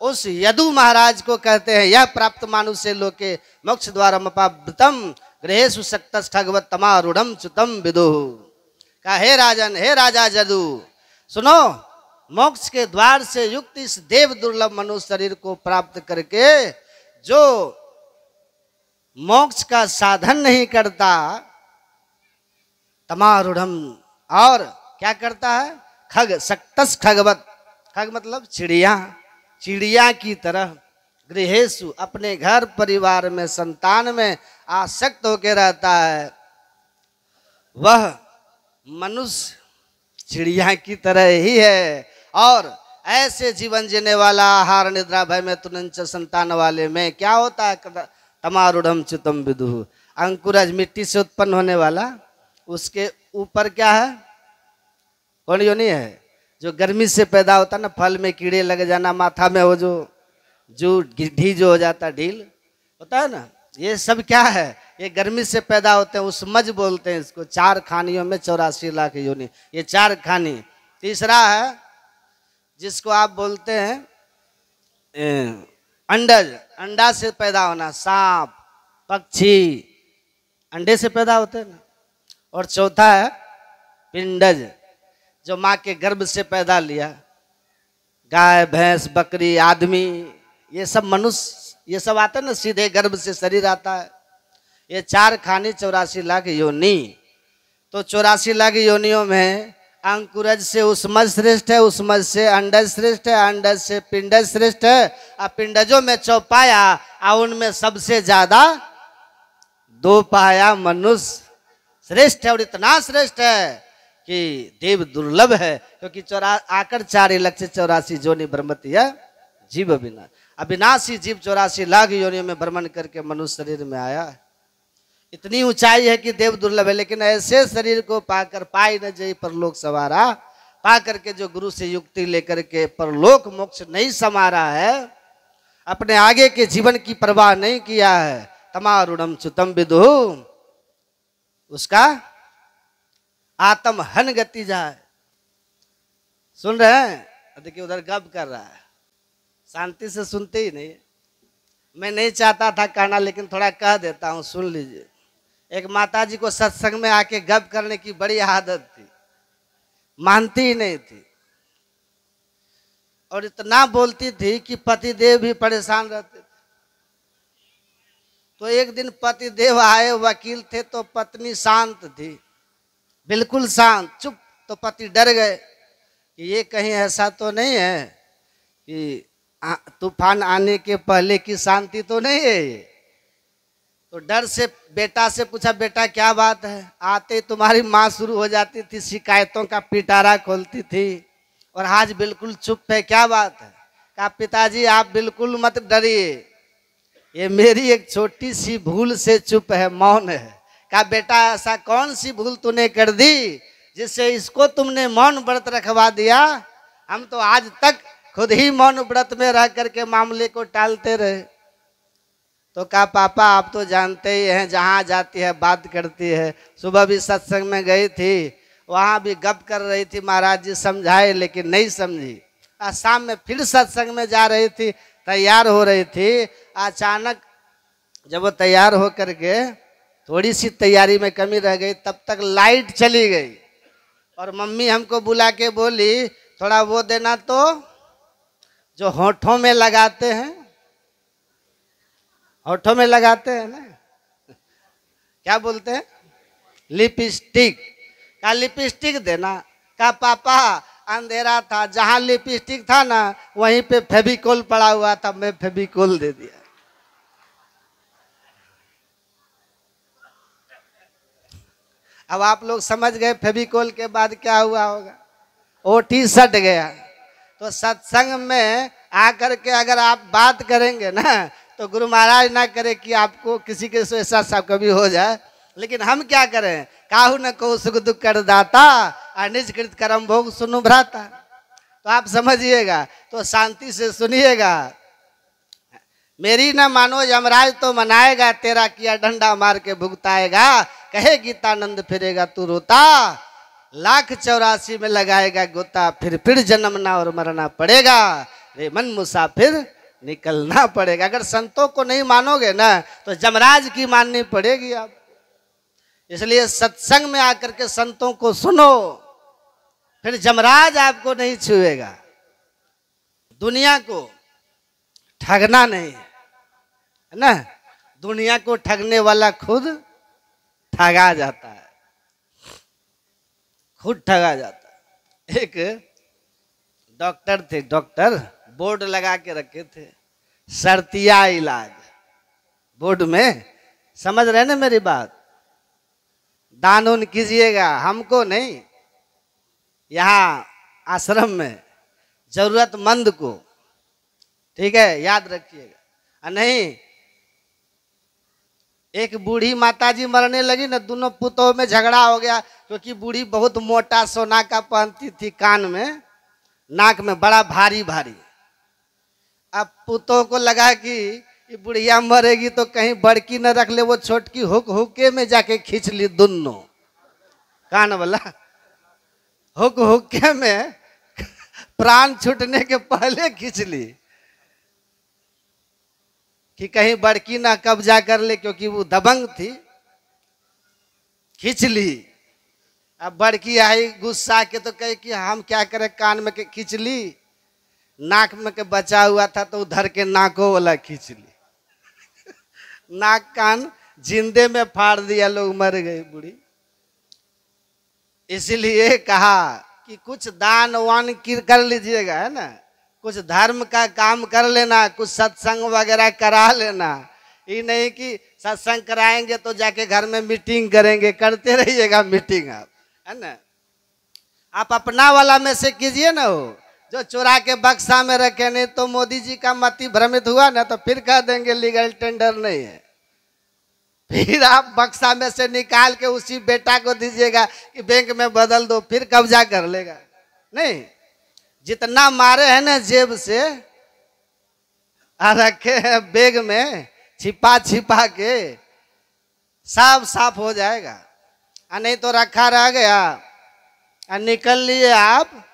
उस यदु महाराज को कहते हैं यह प्राप्त मानुष्य लोके मोक्ष द्वारमपावृतम गृहेषु सक्तस् ठगवत तमारूढ़म च्युतम विदुः। कहा हे राजन, हे राजा यदु, सुनो, मोक्ष के द्वार से युक्त इस देव दुर्लभ मनुष्य शरीर को प्राप्त करके जो मोक्ष का साधन नहीं करता, तमारूढ़म, और क्या करता है, खग सक्तस खगवत, खग मतलब चिड़िया, चिड़िया की तरह, गृहेषु अपने घर परिवार में संतान में आसक्त होकर रहता है, वह मनुष्य चिड़िया की तरह ही है। और ऐसे जीवन जीने वाला आहार निद्रा भय में तुनंच संतान वाले में क्या होता है, तमारूढ़म च्युतम विदुः, अंकुरज मिट्टी से उत्पन्न होने वाला, उसके ऊपर क्या है, कौन योनि है, जो गर्मी से पैदा होता है ना, फल में कीड़े लग जाना, माथा में वो जो गिड्ढी जो हो जाता, ढील होता है ना, ये सब क्या है, ये गर्मी से पैदा होते हैं, उसमज बोलते हैं इसको। 4 खानियों में 84 लाख योनि, ये 4 खानी। तीसरा है जिसको आप बोलते हैं अंडज, अंडा से पैदा होना, सांप पक्षी अंडे से पैदा होते हैं ना। और चौथा है पिंडज, जो माँ के गर्भ से पैदा लिया, गाय भैंस बकरी आदमी, ये सब मनुष्य, ये सब आते हैं ना, सीधे गर्भ से शरीर आता है। ये 4 खानी 84 लाख योनि। तो 84 लाख योनियों में अंकुरज से उसमज श्रेष्ठ है, उसमज से अंडज श्रेष्ठ है, अंडज से पिंडज श्रेष्ठ है, और पिंडजों में चौपाया, और उनमें सबसे ज्यादा 2 पाया मनुष्य श्रेष्ठ है। और इतना श्रेष्ठ है कि देव दुर्लभ है, क्योंकि आकर 4 लाख से 84 जोनि ब्रह्मति है जीव अविनाशी जीव 84 लाख योनियों में भ्रमण करके मनुष्य शरीर में आया है। इतनी ऊंचाई है कि देव दुर्लभ है। लेकिन ऐसे शरीर को पाकर पाई न जई परलोक सवारा, पा करके जो गुरु से युक्ति लेकर के परलोक मोक्ष नहीं समारा है, अपने आगे के जीवन की परवाह नहीं किया है, तमारूढ़म च्युतम विदुः, उसका आत्म हन गति जाए। सुन रहे हैं? देखिए उधर गप कर रहा है, शांति से सुनते ही नहीं। मैं नहीं चाहता था कहना, लेकिन थोड़ा कह देता हूँ, सुन लीजिए। एक माताजी को सत्संग में आके गप करने की बड़ी आदत थी, मानती ही नहीं थी, और इतना बोलती थी कि पतिदेव भी परेशान रहते थे। तो एक दिन पतिदेव आए, वकील थे, तो पत्नी शांत थी, बिल्कुल शांत चुप। तो पति डर गए कि ये कहीं ऐसा तो नहीं है कि तूफान आने के पहले की शांति तो नहीं है ये। तो डर से बेटा से पूछा, बेटा क्या बात है? आते तुम्हारी माँ शुरू हो जाती थी, शिकायतों का पिटारा खोलती थी, और आज बिल्कुल चुप है, क्या बात है? कहा पिताजी आप बिल्कुल मत डरिए, ये मेरी एक छोटी सी भूल से चुप है, मौन है। कहा बेटा ऐसा कौन सी भूल तूने कर दी जिससे इसको तुमने मौन व्रत रखवा दिया? हम तो आज तक खुद ही मौन व्रत में रह करके मामले को टालते रहे। तो कहा पापा आप तो जानते ही हैं, जहाँ जाती है बात करती है। सुबह भी सत्संग में गई थी, वहाँ भी गप कर रही थी, महाराज जी समझाए लेकिन नहीं समझी। शाम में फिर सत्संग में जा रही थी, तैयार हो रही थी। अचानक जब वो तैयार हो करके थोड़ी सी तैयारी में कमी रह गई, तब तक लाइट चली गई और मम्मी हमको बुला के बोली थोड़ा वो देना तो जो होठों में लगाते हैं, होठों में लगाते हैं ना, क्या बोलते हैं, लिपस्टिक का, लिपस्टिक देना का। पापा अंधेरा था, जहां लिपस्टिक था ना वहीं पे फेविकोल पड़ा हुआ था, मैं फेविकोल दे दिया। अब आप लोग समझ गए फेविकोल के बाद क्या हुआ होगा, ओठी सट गया। तो सत्संग में आकर के अगर आप बात करेंगे ना तो गुरु महाराज ना करे कि आपको किसी के ऐसा सब कभी हो जाए, लेकिन हम क्या करें, काहू न को सुख दुख कर दाता, अनिज कृत कर्म भोग सुनु भ्राता। तो आप समझिएगा, तो शांति से सुनिएगा। मेरी न मानो यमराज तो मनाएगा, तेरा किया डंडा मार के भुगताएगा। कहे गीतानंद फिरेगा तू रोता, 1,84 में लगाएगा गोता, फिर जन्मना और मरना पड़ेगा, रे मन मुसाफिर निकलना पड़ेगा। अगर संतों को नहीं मानोगे ना तो यमराज की माननी पड़ेगी आप। इसलिए सत्संग में आकर के संतों को सुनो, फिर यमराज आपको नहीं छुएगा। दुनिया को ठगना नहीं है ना, दुनिया को ठगने वाला खुद ठगा जाता है, खुद ठगा जाता है। एक डॉक्टर थे, डॉक्टर बोर्ड लगा के रखे थे, शर्तिया इलाज, बोर्ड में, समझ रहे ना मेरी बात। दान उन कीजिएगा, हमको नहीं, यहाँ आश्रम में जरूरतमंद को, ठीक है, याद रखिएगा। नहीं, एक बूढ़ी माताजी मरने लगी ना, दोनों पुतों में झगड़ा हो गया, क्योंकि बूढ़ी बहुत मोटा सोना का पहनती थी, कान में, नाक में बड़ा भारी भारी। अब पुतों को लगा कि ये बुढ़िया मरेगी तो कहीं बड़की न रख ले, वो छोटकी हुक्के में जाके खींच ली, दोनों कान वाला हुक्के में प्राण छूटने के पहले खींच ली कि कहीं बड़की ना कब्जा कर ले, क्योंकि वो दबंग थी, खींच ली। अब बड़की आई गुस्सा के तो कहे कि हम क्या करें, कान में के खींच ली, नाक में के बचा हुआ था तो उधर के नाकों वाला खींच ली, नाक कान जिंदे में फाड़ दिया, लोग मर गए बूढ़ी। इसलिए कहा कि कुछ दान वान कर लीजिएगा, है ना, कुछ धर्म का काम कर लेना, कुछ सत्संग वगैरह करा लेना। ये नहीं कि सत्संग कराएंगे तो जाके घर में मीटिंग करेंगे, करते रहिएगा मीटिंग आप, है ना। आप अपना वाला में से कीजिए ना, हो जो चुरा के बक्सा में रखे, नहीं तो मोदी जी का मति भ्रमित हुआ ना तो फिर कह देंगे लीगल टेंडर नहीं है, फिर आप बक्सा में से निकाल के उसी बेटा को दीजिएगा कि बैंक में बदल दो, फिर कब्जा कर लेगा। नहीं, जितना मारे हैं ना जेब से रखे हैं बैग में छिपा छिपा के, सब साफ हो जाएगा। नहीं तो रखा रह गया और निकल लिए आप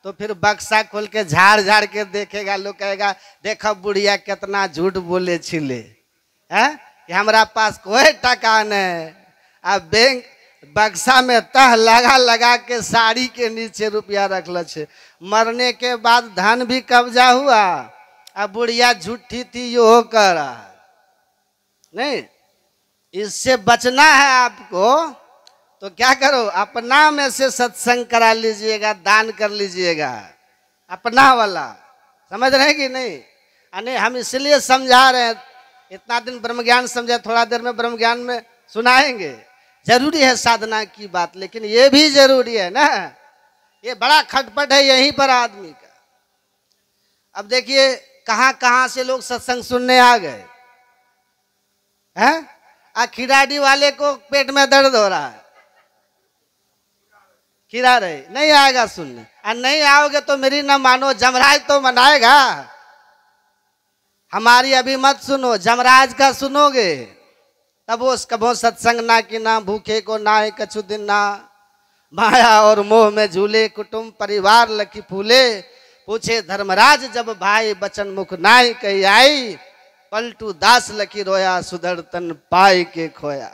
तो फिर बक्सा खोल के झाड़ झाड़ के देखेगा, लोग कहेगा देखो बुढ़िया कितना झूठ बोले छिले, है कि हमारा पास कोई टका नहीं। अब बैंक बक्सा में तह लगा लगा के साड़ी के नीचे रुपया रखल छे, मरने के बाद धन भी कब्जा हुआ। अब बुढ़िया झूठी थी यो कर नहीं, इससे बचना है आपको तो क्या करो, अपना में से सत्संग करा लीजिएगा, दान कर लीजिएगा, अपना वाला, समझ रहे हैं कि नहीं। अने हम इसलिए समझा रहे हैं, इतना दिन ब्रह्म ज्ञान समझा, थोड़ा देर में ब्रह्म ज्ञान में सुनाएंगे। जरूरी है साधना की बात, लेकिन ये भी जरूरी है ना, ये बड़ा खटपट है यहीं पर आदमी का। अब देखिए कहां कहां से लोग सत्संग सुनने आ गए हैं। खिराडी वाले को पेट में दर्द हो रहा है, खिरा रहे, नहीं आएगा सुनने, और नहीं आओगे तो मेरी ना मानो, जमराज तो मनाएगा। हमारी अभी मत सुनो, जमराज का सुनोगे तब वो कभो सत्संग ना कि ना, भूखे को ना है कछु दिन ना, माया और मोह में झूले, कुटुंब परिवार लकी फूले, पूछे धर्मराज जब भाई बचन मुख नाई कही आई, पलटू दास लकी रोया सुधर तन पाई के खोया।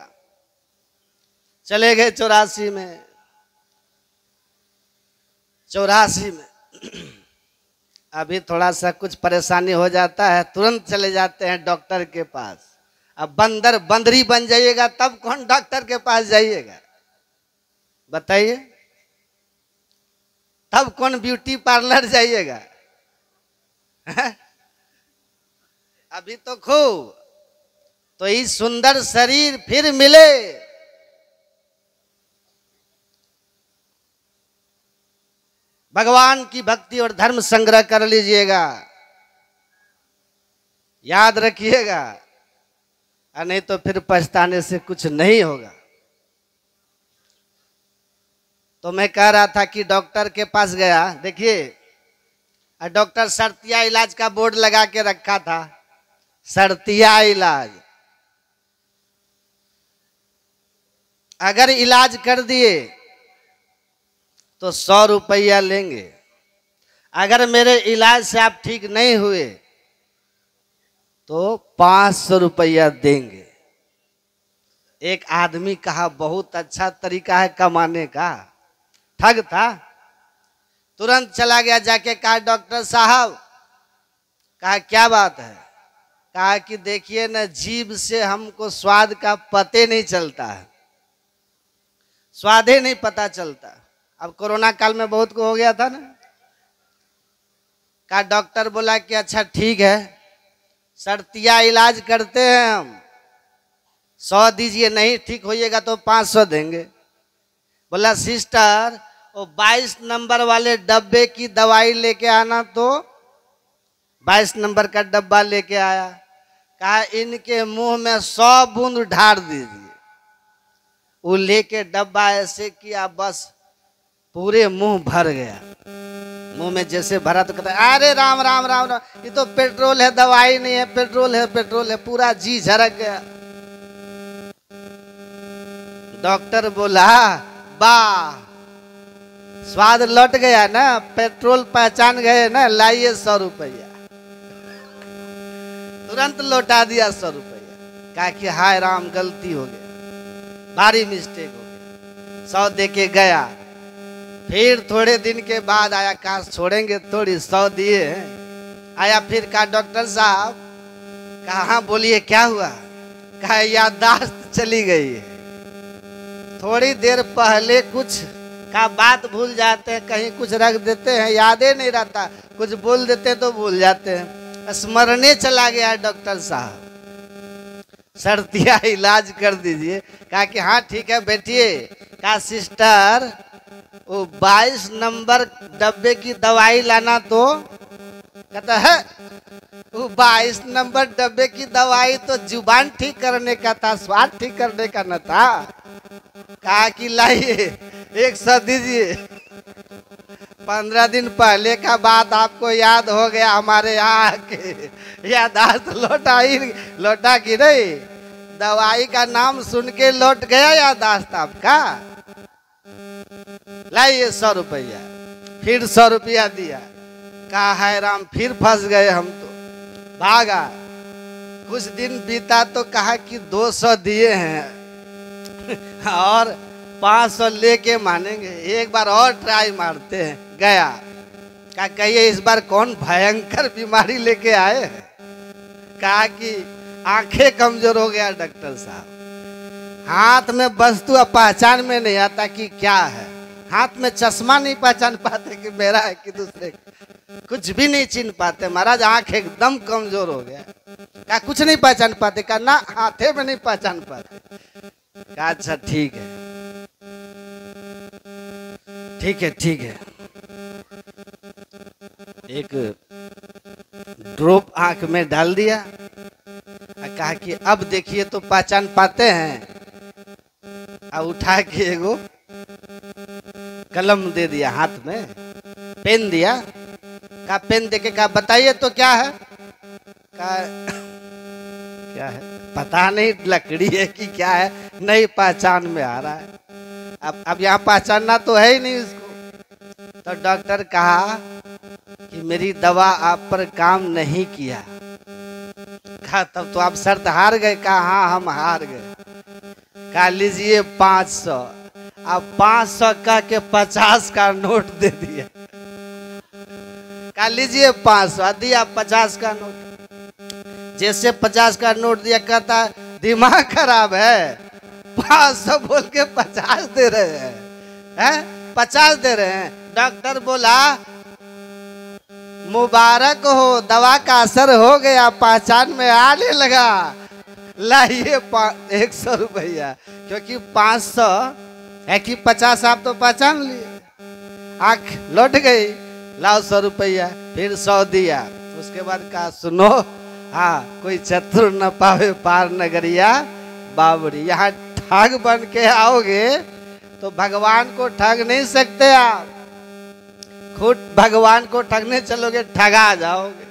चले गए 84 में। 84 में अभी थोड़ा सा कुछ परेशानी हो जाता है, तुरंत चले जाते हैं डॉक्टर के पास। अब बंदर बंदरी बन जाइएगा तब कौन डॉक्टर के पास जाइएगा, बताइए? तब कौन ब्यूटी पार्लर जाइएगा? अभी तो खूब, तो ये सुंदर शरीर फिर मिले, भगवान की भक्ति और धर्म संग्रह कर लीजिएगा, याद रखिएगा, और नहीं तो फिर पछताने से कुछ नहीं होगा। तो मैं कह रहा था कि डॉक्टर के पास गया, देखिए डॉक्टर शर्तिया इलाज का बोर्ड लगा के रखा था, शर्तिया इलाज। अगर इलाज कर दिए तो 100 रुपया लेंगे, अगर मेरे इलाज से आप ठीक नहीं हुए तो 500 रुपया देंगे। एक आदमी कहा बहुत अच्छा तरीका है कमाने का, ठग था। तुरंत चला गया, जाके कहा डॉक्टर साहब, कहा क्या बात है? कहा कि देखिए ना, जीभ से हमको स्वाद का पते नहीं चलता है, स्वाद ही नहीं पता चलता। अब कोरोना काल में बहुत को हो गया था ना। कहा डॉक्टर बोला कि अच्छा ठीक है, शर्तिया इलाज करते हैं हम, 100 दीजिए, नहीं ठीक होइएगा तो 500 देंगे। बोला सिस्टर वो 22 नंबर वाले डब्बे की दवाई लेके आना, तो 22 नंबर का डब्बा लेके आया। कहा इनके मुंह में 100 बूंद ढार दीजिए। वो लेके डब्बा ऐसे किया, बस पूरे मुंह भर गया। मुंह में जैसे भरा तो कहता अरे राम राम राम राम, ये तो पेट्रोल है, दवाई नहीं है, पेट्रोल है पेट्रोल है। पूरा जी झरक गया। डॉक्टर बोला वाह, स्वाद लौट गया ना, पेट्रोल पहचान गए ना, लाइए 100 रुपया। तुरंत लौटा दिया 100 रुपया। कहा कि हाय राम, गलती हो गया, भारी मिस्टेक हो गया। 100 दे के गया। फिर थोड़े दिन के बाद आया, कहा छोड़ेंगे थोड़ी, 100 दिए। आया फिर, कहा डॉक्टर साहब, कहा हाँ बोलिए क्या हुआ? कहा याददाश्त चली गई है, थोड़ी देर पहले कुछ का बात भूल जाते हैं, कहीं कुछ रख देते हैं, याद ही नहीं रहता, कुछ बोल देते तो भूल जाते हैं, स्मरणे चला गया। डॉक्टर साहब शर्तिया इलाज कर दीजिए। कहा कि हाँ ठीक है बैठिए। कहा सिस्टर वो 22 नंबर डब्बे की दवाई लाना, तो कहता है वो 22 नंबर डब्बे की दवाई तो जुबान ठीक करने का था, स्वाद ठीक करने का न था। कहा कि लाइए 100 दीजिए। 15 दिन पहले का बात आपको याद हो गया, हमारे यहाँ के यादाश्त लौटा कि नहीं? दवाई का नाम सुन के लौट गया यादाश्त आपका। लाइए 100 रुपया। फिर 100 रुपया दिया। कहा है राम, फिर फंस गए हम, तो भागा। कुछ दिन बीता तो कहा कि 200 दिए हैं और 500 लेके मानेंगे, एक बार और ट्राई मारते हैं। गया। कहा कहिए इस बार कौन भयंकर बीमारी लेके आए हैं? कहा कि आंखें कमजोर हो गया डॉक्टर साहब, हाथ में वस्तु पहचान में नहीं आता कि क्या है, हाथ में चश्मा नहीं पहचान पाते कि मेरा है कि दूसरे, कुछ भी नहीं चिन्ह पाते महाराज, आंख एकदम कमजोर हो गया। कहा कुछ नहीं पहचान पाते? कहा ना, हाथे में नहीं पहचान पाते। कहा अच्छा ठीक है ठीक है ठीक है। एक ड्रॉप आंख में डाल दिया। कहा कि अब देखिए तो पहचान पाते हैं। अब उठा के एगो कलम दे दिया हाथ में, पेन दिया। कहा पेन देके कहा बताइए तो क्या है? कहा क्या है पता नहीं, लकड़ी है कि क्या है, नहीं पहचान में आ रहा है। अब यहाँ पहचानना तो है ही नहीं इसको। तो डॉक्टर कहा कि मेरी दवा आप पर काम नहीं किया। कहा तब तो आप शर्त हार गए? कहा हाँ हम हार गए। कहा लीजिए 500। अब 500 कह के 50 का नोट दे दिया। कहा लीजिए 500, दिया 50 का नोट। जैसे 50 का नोट दिया, कहता दिमाग खराब है, 500 बोल के 50 दे रहे हैं, 50 दे रहे हैं। डॉक्टर बोला मुबारक हो, दवा का असर हो गया, पहचान में आने लगा। लाइए 100 रुपया, क्योंकि 500 है कि 50 आप तो पहचान लिए। आंख लौट गई, लाओ 100 रुपया, फिर 100 दिया। उसके बाद कहा सुनो, हाँ कोई चतुर न पावे पार नगरिया बावड़ी। यहाँ ठग बन के आओगे तो भगवान को ठग नहीं सकते आप। खुद भगवान को ठगने चलोगे ठगा जाओगे,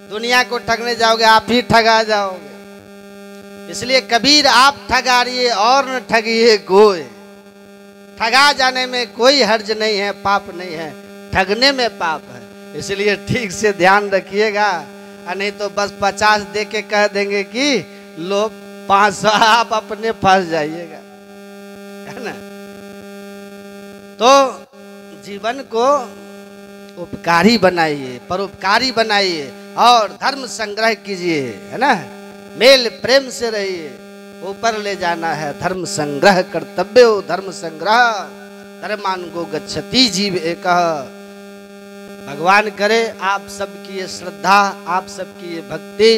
दुनिया को ठगने जाओगे आप ही ठगा जाओगे। इसलिए कबीर आप ठगारिए और न ठगिए कोई। ठगा जाने में कोई हर्ज नहीं है, पाप नहीं है, ठगने में पाप है। इसलिए ठीक से ध्यान रखिएगा, नहीं तो बस 50 दे के कह देंगे कि लो 500, आप अपने फंस जाइएगा, है ना। तो जीवन को उपकारी बनाइए, परोपकारी बनाइए और धर्म संग्रह कीजिए, है ना। मेल प्रेम से रहिए, ऊपर ले जाना है धर्म संग्रह। कर्तव्य धर्म संग्रह, धर्मानुगो गच्छति जीव एक। भगवान करे आप सबकी ये श्रद्धा, आप सबकी ये भक्ति,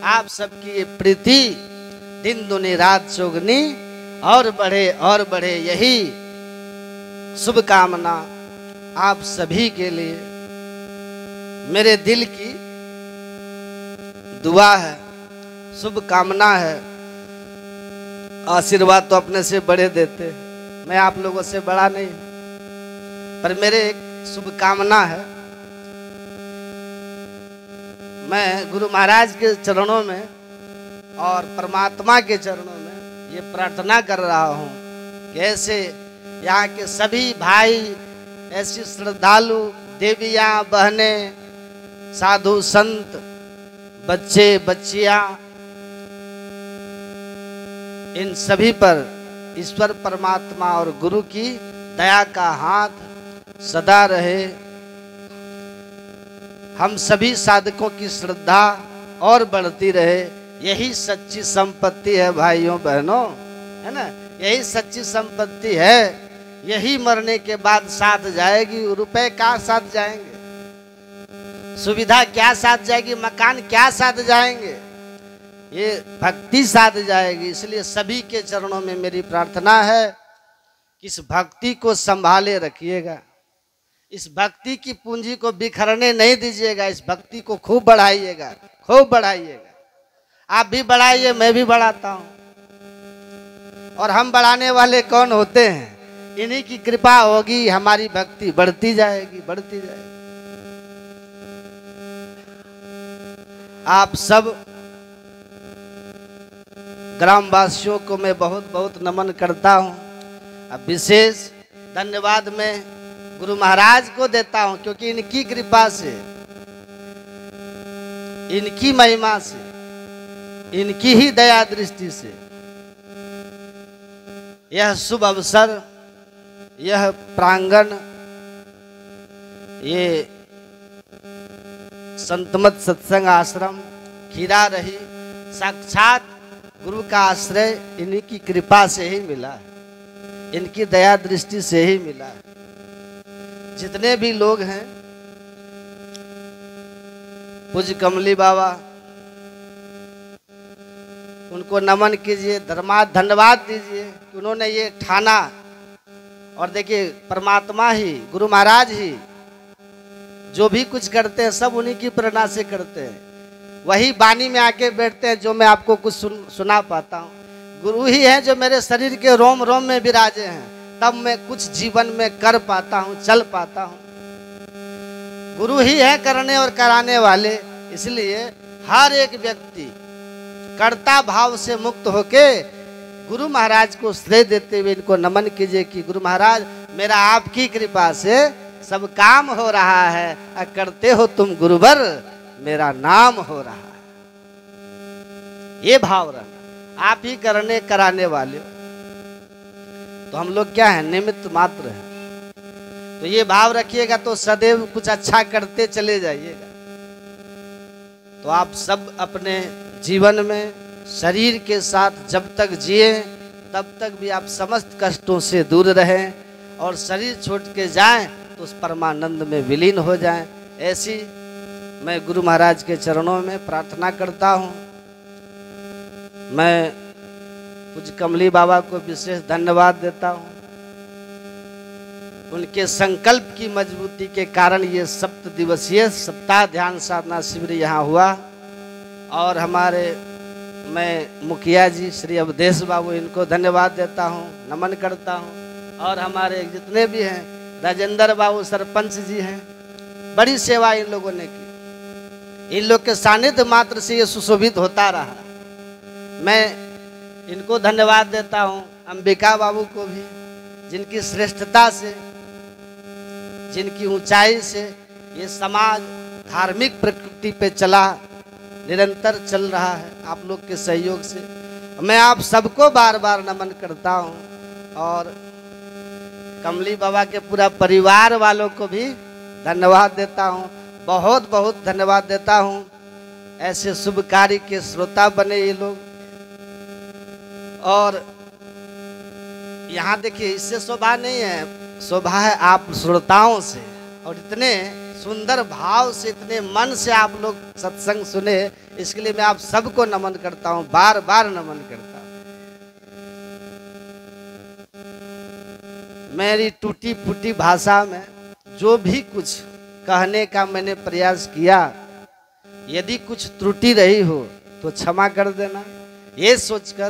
आप सबकी ये प्रीति दिन दुनी रात चौगनी और बढ़े और बढ़े। यही शुभ कामना आप सभी के लिए मेरे दिल की दुआ है, शुभ कामना है। आशीर्वाद तो अपने से बड़े देते हैं, मैं आप लोगों से बड़ा नहीं, पर मेरे एक शुभ कामना है। मैं गुरु महाराज के चरणों में और परमात्मा के चरणों में ये प्रार्थना कर रहा हूँ कि ऐसे यहाँ के सभी भाई, ऐसी श्रद्धालु देवियाँ, बहनें, साधु संत, बच्चे बच्चियाँ, इन सभी पर ईश्वर परमात्मा और गुरु की दया का हाथ सदा रहे। हम सभी साधकों की श्रद्धा और बढ़ती रहे। यही सच्ची संपत्ति है भाइयों बहनों, है ना। यही सच्ची संपत्ति है। यही मरने के बाद साथ जाएगी। रुपए क्या साथ जाएंगे, सुविधा क्या साथ जाएगी, मकान क्या साथ जाएंगे, ये भक्ति साथ जाएगी। इसलिए सभी के चरणों में मेरी प्रार्थना है कि इस भक्ति को संभाले रखिएगा, इस भक्ति की पूंजी को बिखरने नहीं दीजिएगा, इस भक्ति को खूब बढ़ाइएगा, खूब बढ़ाइएगा। आप भी बढ़ाइए, मैं भी बढ़ाता हूँ। और हम बढ़ाने वाले कौन होते हैं? इन्हीं की कृपा होगी, हमारी भक्ति बढ़ती जाएगी, बढ़ती जाएगी। आप सब ग्रामवासियों को मैं बहुत बहुत नमन करता हूँ। अब विशेष धन्यवाद मैं गुरु महाराज को देता हूँ, क्योंकि इनकी कृपा से, इनकी महिमा से, इनकी ही दया दृष्टि से यह शुभ अवसर, यह प्रांगण, ये संतमत सत्संग आश्रम खीरा रही, साक्षात गुरु का आश्रय इन्हीं की कृपा से ही मिला है, इनकी दया दृष्टि से ही मिला है। जितने भी लोग हैं, पूज्य कमली बाबा, उनको नमन कीजिए, धन्यवाद दीजिए कि उन्होंने ये ठाना। और देखिए परमात्मा ही, गुरु महाराज ही जो भी कुछ करते हैं सब उन्हीं की प्रेरणा से करते हैं। वही वाणी में आके बैठते हैं जो मैं आपको कुछ सुना पाता हूँ। गुरु ही है जो मेरे शरीर के रोम रोम में विराजे हैं, तब मैं कुछ जीवन में कर पाता हूँ, चल पाता हूँ। गुरु ही है करने और कराने वाले। इसलिए हर एक व्यक्ति कर्ता भाव से मुक्त होके गुरु महाराज को श्रेय देते हुए इनको नमन कीजिए कि गुरु महाराज मेरा आपकी कृपा से सब काम हो रहा है, करते हो तुम गुरुवर मेरा नाम हो रहा है। ये भाव रहना, आप ही करने कराने वाले हो, तो हम लोग क्या है, निमित्त मात्र है। तो ये भाव रखिएगा तो सदैव कुछ अच्छा करते चले जाइएगा। तो आप सब अपने जीवन में शरीर के साथ जब तक जिए तब तक भी आप समस्त कष्टों से दूर रहें, और शरीर छोड़ के जाएं तो उस परमानंद में विलीन हो जाएं। ऐसी मैं गुरु महाराज के चरणों में प्रार्थना करता हूँ। मैं पूज्य कमली बाबा को विशेष धन्यवाद देता हूँ। उनके संकल्प की मजबूती के कारण ये 7 दिवसीय सप्ताह ध्यान साधना शिविर यहाँ हुआ। और हमारे मैं मुखिया जी श्री अवधेश बाबू, इनको धन्यवाद देता हूँ, नमन करता हूँ। और हमारे जितने भी हैं, राजेंद्र बाबू सरपंच जी हैं, बड़ी सेवा इन लोगों ने की। इन लोग के सानिध्य मात्र से ये सुशोभित होता रहा। मैं इनको धन्यवाद देता हूँ। अंबिका बाबू को भी, जिनकी श्रेष्ठता से, जिनकी ऊंचाई से ये समाज धार्मिक प्रकृति पे चला, निरंतर चल रहा है आप लोग के सहयोग से। मैं आप सबको बार बार नमन करता हूँ। और कमली बाबा के पूरा परिवार वालों को भी धन्यवाद देता हूँ, बहुत बहुत धन्यवाद देता हूँ। ऐसे शुभ कार्य के श्रोता बने ये लोग। और यहाँ देखिए, इससे शोभा नहीं है, शोभा है आप श्रोताओं से। और इतने सुंदर भाव से, इतने मन से आप लोग सत्संग सुने, इसके लिए मैं आप सबको नमन करता हूँ, बार बार नमन करता हूँ। मेरी टूटी फूटी भाषा में जो भी कुछ कहने का मैंने प्रयास किया, यदि कुछ त्रुटि रही हो तो क्षमा कर देना। ये सोचकर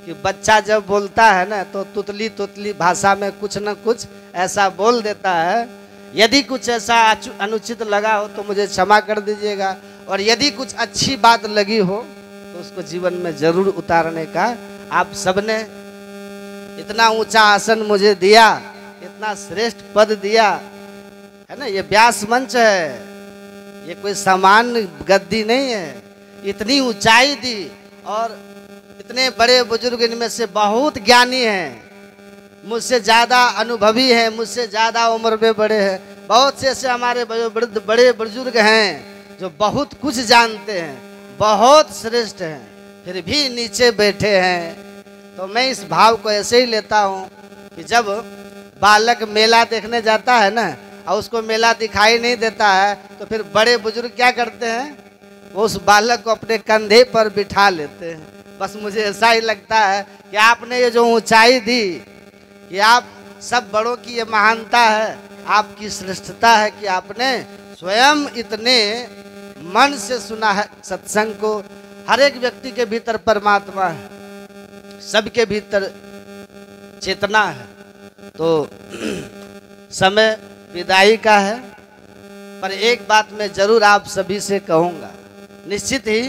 कि बच्चा जब बोलता है ना, तो तुतली तुतली भाषा में कुछ न कुछ ऐसा बोल देता है। यदि कुछ ऐसा अनुचित लगा हो तो मुझे क्षमा कर दीजिएगा। और यदि कुछ अच्छी बात लगी हो तो उसको जीवन में जरूर उतारने का आप सबने इतना ऊंचा आसन मुझे दिया, इतना श्रेष्ठ पद दिया है ना। ये व्यास मंच है, ये कोई सामान्य गद्दी नहीं है। इतनी ऊंचाई दी, और इतने बड़े बुजुर्ग, इनमें से बहुत ज्ञानी हैं, मुझसे ज़्यादा अनुभवी हैं, मुझसे ज़्यादा उम्र में बड़े हैं। बहुत से ऐसे हमारे बड़े बुजुर्ग हैं जो बहुत कुछ जानते हैं, बहुत श्रेष्ठ हैं, फिर भी नीचे बैठे हैं। तो मैं इस भाव को ऐसे ही लेता हूँ कि जब बालक मेला देखने जाता है ना, और उसको मेला दिखाई नहीं देता है, तो फिर बड़े बुजुर्ग क्या करते हैं, वो उस बालक को अपने कंधे पर बिठा लेते हैं। बस मुझे ऐसा ही लगता है कि आपने ये जो ऊंचाई दी, कि आप सब बड़ों की ये महानता है, आपकी श्रेष्ठता है कि आपने स्वयं इतने मन से सुना है सत्संग को। हर एक व्यक्ति के भीतर परमात्मा है, सबके भीतर चेतना है। तो समय विदाई का है, पर एक बात मैं जरूर आप सभी से कहूँगा। निश्चित ही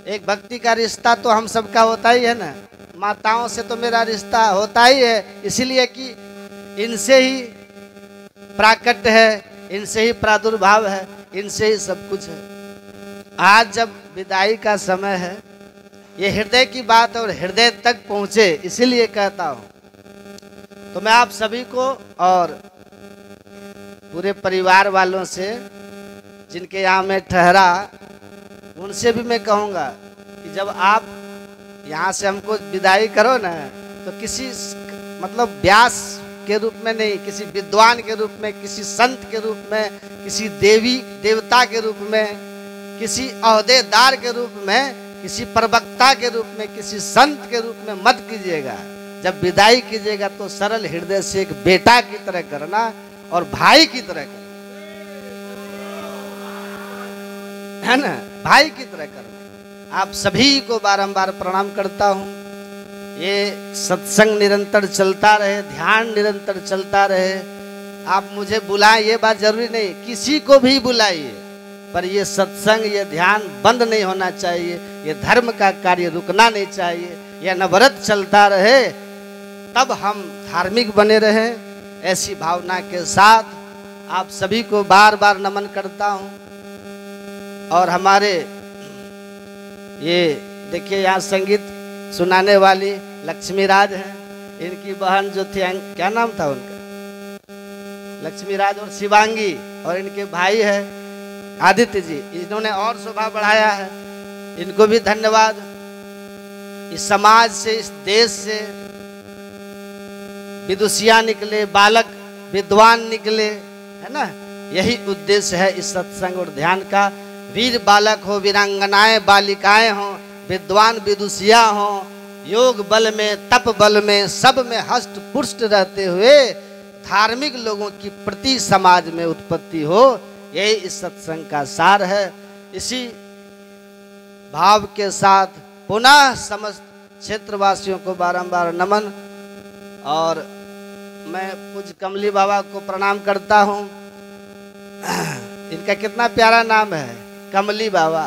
एक भक्ति का रिश्ता तो हम सबका होता ही है ना, माताओं से तो मेरा रिश्ता होता ही है, इसीलिए कि इनसे ही प्राकट्य है, इनसे ही प्रादुर्भाव है, इनसे ही सब कुछ है। आज जब विदाई का समय है, ये हृदय की बात और हृदय तक पहुँचे, इसीलिए कहता हूँ। तो मैं आप सभी को और पूरे परिवार वालों से, जिनके यहाँ मैं ठहरा, उनसे भी मैं कहूँगा कि जब आप यहाँ से हमको विदाई करो ना, तो किसी मतलब व्यास के रूप में नहीं, किसी विद्वान के रूप में, किसी संत के रूप में, किसी देवी देवता के रूप में, किसी अहदेदार के रूप में, किसी प्रवक्ता के रूप में, किसी संत के रूप में मत कीजिएगा। जब विदाई कीजिएगा तो सरल हृदय से एक बेटा की तरह करना और भाई की तरह करना, है ना, भाई की तरह करना। आप सभी को बारंबार प्रणाम करता हूँ। ये सत्संग निरंतर चलता रहे, ध्यान निरंतर चलता रहे। आप मुझे बुलाएं, ये बात जरूरी नहीं, किसी को भी बुलाइए, पर ये सत्संग, ये ध्यान बंद नहीं होना चाहिए। ये धर्म का कार्य रुकना नहीं चाहिए, ये अनवरत चलता रहे, तब हम धार्मिक बने रहें। ऐसी भावना के साथ आप सभी को बार बार नमन करता हूँ। और हमारे ये देखिए यहाँ संगीत सुनाने वाली लक्ष्मी राज हैं, इनकी बहन जो थी क्या नाम था उनका, लक्ष्मी राज और शिवांगी, और इनके भाई है आदित्य जी, इन्होंने और शोभा बढ़ाया है, इनको भी धन्यवाद। इस समाज से, इस देश से विदुषिया निकले, बालक विद्वान निकले, है ना, यही उद्देश्य है इस सत्संग और ध्यान का। वीर बालक हो, वीरांगनाएं बालिकाएं हो, विद्वान विदुषिया हो, योग बल में, तप बल में, सब में हष्ट पुष्ट रहते हुए धार्मिक लोगों की प्रति समाज में उत्पत्ति हो, यही इस सत्संग का सार है। इसी भाव के साथ पुनः समस्त क्षेत्रवासियों को बारंबार नमन। और मैं पूज्य कमली बाबा को प्रणाम करता हूँ। इनका कितना प्यारा नाम है, कमली बाबा।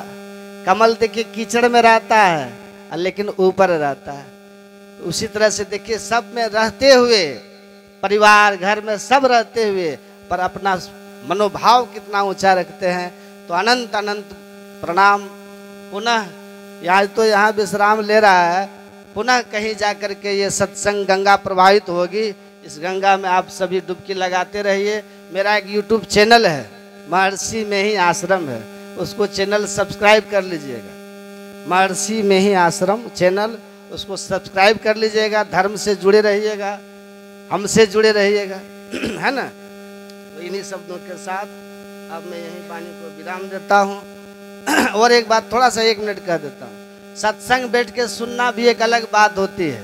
कमल देखिए कीचड़ में रहता है लेकिन ऊपर रहता है, उसी तरह से देखिए सब में रहते हुए, परिवार घर में सब रहते हुए, पर अपना मनोभाव कितना ऊंचा रखते हैं। तो अनंत अनंत प्रणाम। पुनः यहाँ विश्राम ले रहा है, पुनः कहीं जाकर के ये सत्संग गंगा प्रवाहित होगी, इस गंगा में आप सभी डुबकी लगाते रहिए। मेरा एक यूट्यूब चैनल है, महर्षि में ही आश्रम है, उसको चैनल सब्सक्राइब कर लीजिएगा। महर्षि में ही आश्रम चैनल, उसको सब्सक्राइब कर लीजिएगा। धर्म से जुड़े रहिएगा, हमसे जुड़े रहिएगा, है ना। तो इन्हीं शब्दों के साथ अब मैं यहीं वाणी को विराम देता हूँ। और एक बात थोड़ा सा 1 मिनट कह देता हूँ। सत्संग बैठ के सुनना भी एक अलग बात होती है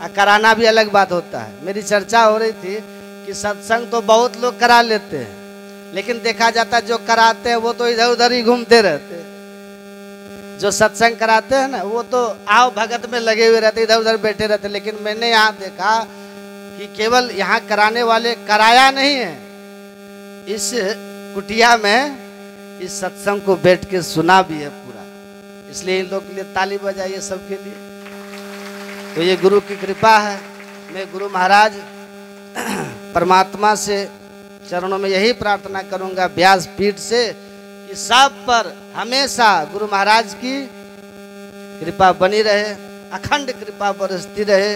और कराना भी अलग बात होता है। मेरी चर्चा हो रही थी कि सत्संग तो बहुत लोग करा लेते हैं, लेकिन देखा जाता है जो कराते हैं वो तो इधर उधर ही घूमते रहते हैं। जो सत्संग कराते हैं ना, वो तो आओ भगत में लगे हुए रहते, इधर उधर बैठे रहते। लेकिन मैंने यहाँ देखा कि केवल यहाँ कराने वाले कराया नहीं है, इस कुटिया में इस सत्संग को बैठ के सुना भी है पूरा। इसलिए इन लोग के लिए ताली बजाइए सबके लिए। तो ये गुरु की कृपा है। मैं गुरु महाराज परमात्मा से चरणों में यही प्रार्थना करूंगा, व्यास पीठ से, कि सब पर हमेशा गुरु महाराज की कृपा बनी रहे, अखंड कृपा बरसती रहे,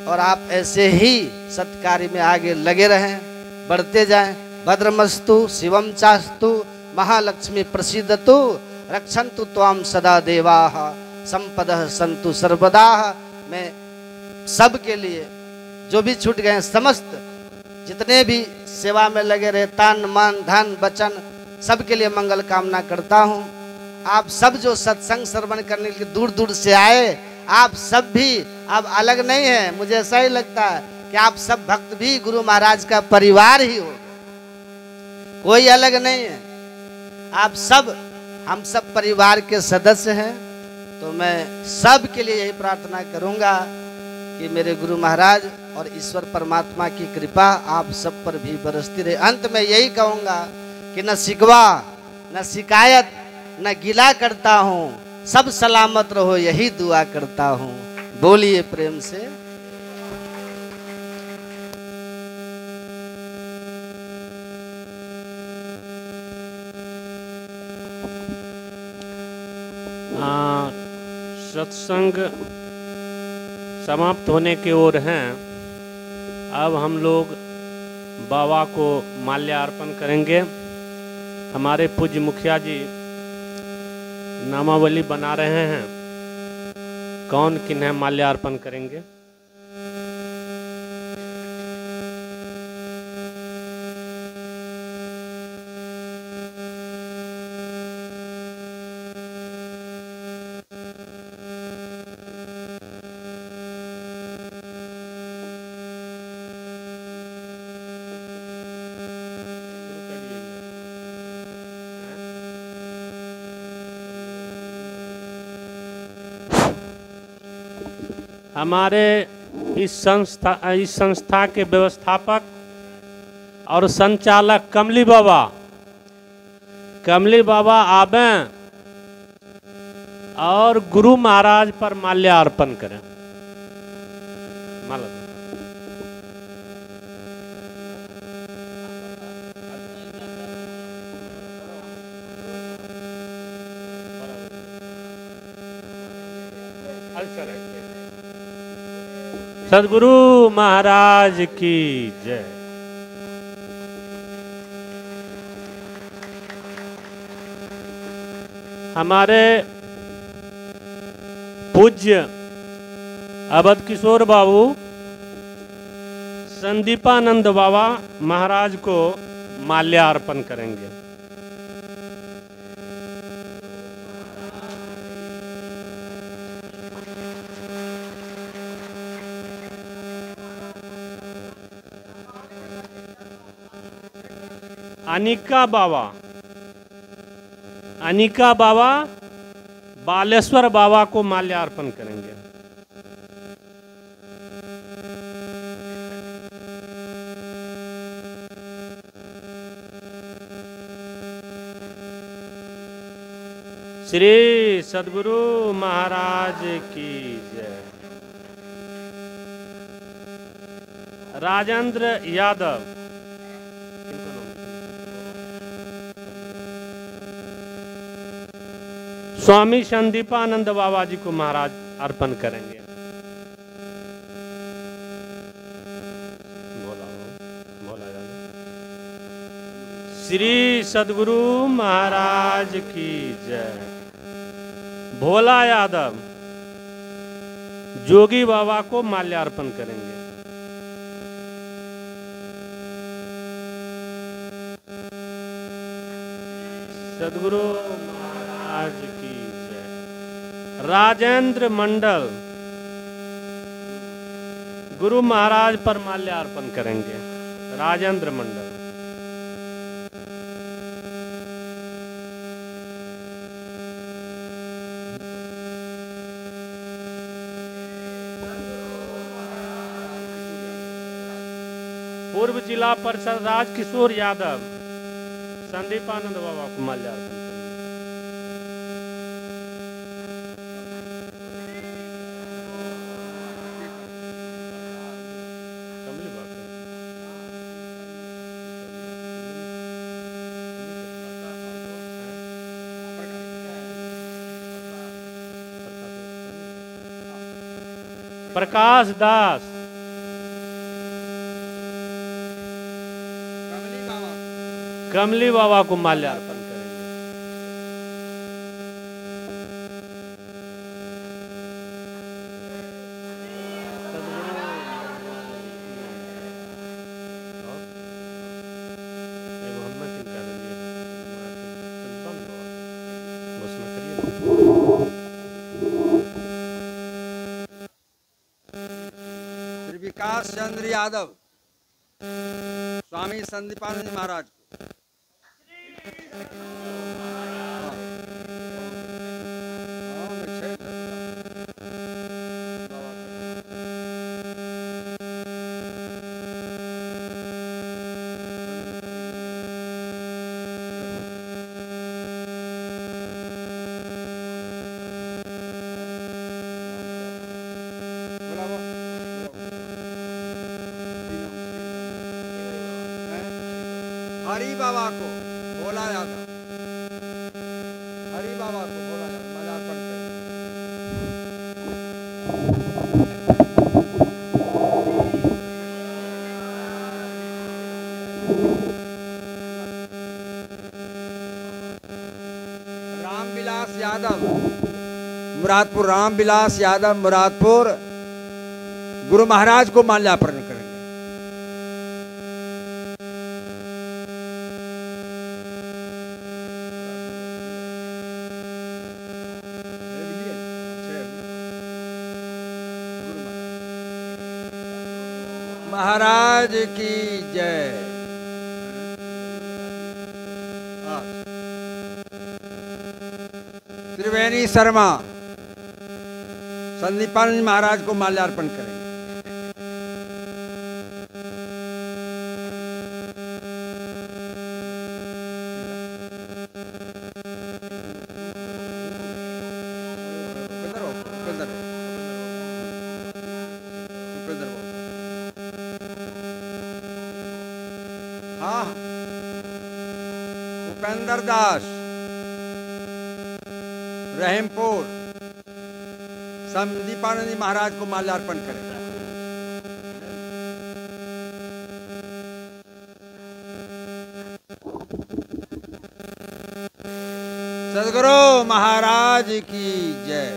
और आप ऐसे ही सत्कार्य में आगे लगे रहें, बढ़ते जाएं। भद्रमस्तु शिवम चास्तु महालक्ष्मी प्रसीदतु रक्षन्तु त्वाम सदा देवाः संपदः सन्तु सर्वदा। मैं सबके लिए जो भी छूट गए, समस्त जितने भी सेवा में लगे रहे, तन मन धन वचन, सबके लिए मंगल कामना करता हूँ। आप सब जो सत्संग श्रवण करने के लिए दूर दूर से आए, आप सब भी अब अलग नहीं है। मुझे ऐसा ही लगता है कि आप सब भक्त भी गुरु महाराज का परिवार ही हो, कोई अलग नहीं है। आप सब, हम सब परिवार के सदस्य हैं। तो मैं सब के लिए यही प्रार्थना करूंगा कि मेरे गुरु महाराज और ईश्वर परमात्मा की कृपा आप सब पर भी बरसती रहे। अंत में यही कहूंगा कि न शिकवा न शिकायत न गिला करता हूँ, सब सलामत रहो यही दुआ करता हूँ। बोलिए प्रेम से। सत्संग समाप्त होने की ओर हैं। अब हम लोग बाबा को माल्यार्पण करेंगे। हमारे पूज्य मुखिया जी नामावली बना रहे हैं, कौन किन्हें माल्यार्पण करेंगे। हमारे इस संस्था के व्यवस्थापक और संचालक कमली बाबा आवें और गुरु महाराज पर माल्यार्पण करें। माला सद्गुरु महाराज की जय। हमारे पूज्य अवध किशोर बाबू संदीपानंद बाबा महाराज को माल्यार्पण करेंगे। अनिका बाबा बालेश्वर बाबा को माल्यार्पण करेंगे। श्री सद्गुरु महाराज की जय। राजेंद्र यादव स्वामी संदीपानंद बाबा जी को महाराज अर्पण करेंगे। श्री सद्गुरु महाराज की जय। भोला यादव जोगी बाबा को माल्यार्पण करेंगे। सद्गुरु महाराज की जय। राजेंद्र मंडल गुरु महाराज पर माल्यार्पण करेंगे। राजेंद्र मंडल। पूर्व जिला परिषद राजकिशोर यादव संदीपानंद बाबा को माल्यार्पण करेंगे। प्रकाश दास कमली बाबा को माल्यार्पण करेंगे। श्री विकास चंद्र यादव स्वामी संदीपानंद महाराज को। हरि बाबा को बोला जाता, हरि बाबा को बोला जाता माल्यार्पण रामविलास यादव मुरादपुर, रामविलास यादव मुरादपुर गुरु महाराज को माल्यार्पण करेंगे। महाराज की जय। त्रिवेणी शर्मा संदीपानंद महाराज को माल्यार्पण करेंगे। हाँ, उपेंद्र दास रहीमपुर संदीपानंद महाराज को माल्यार्पण करेगा। सदगुरु महाराज की जय।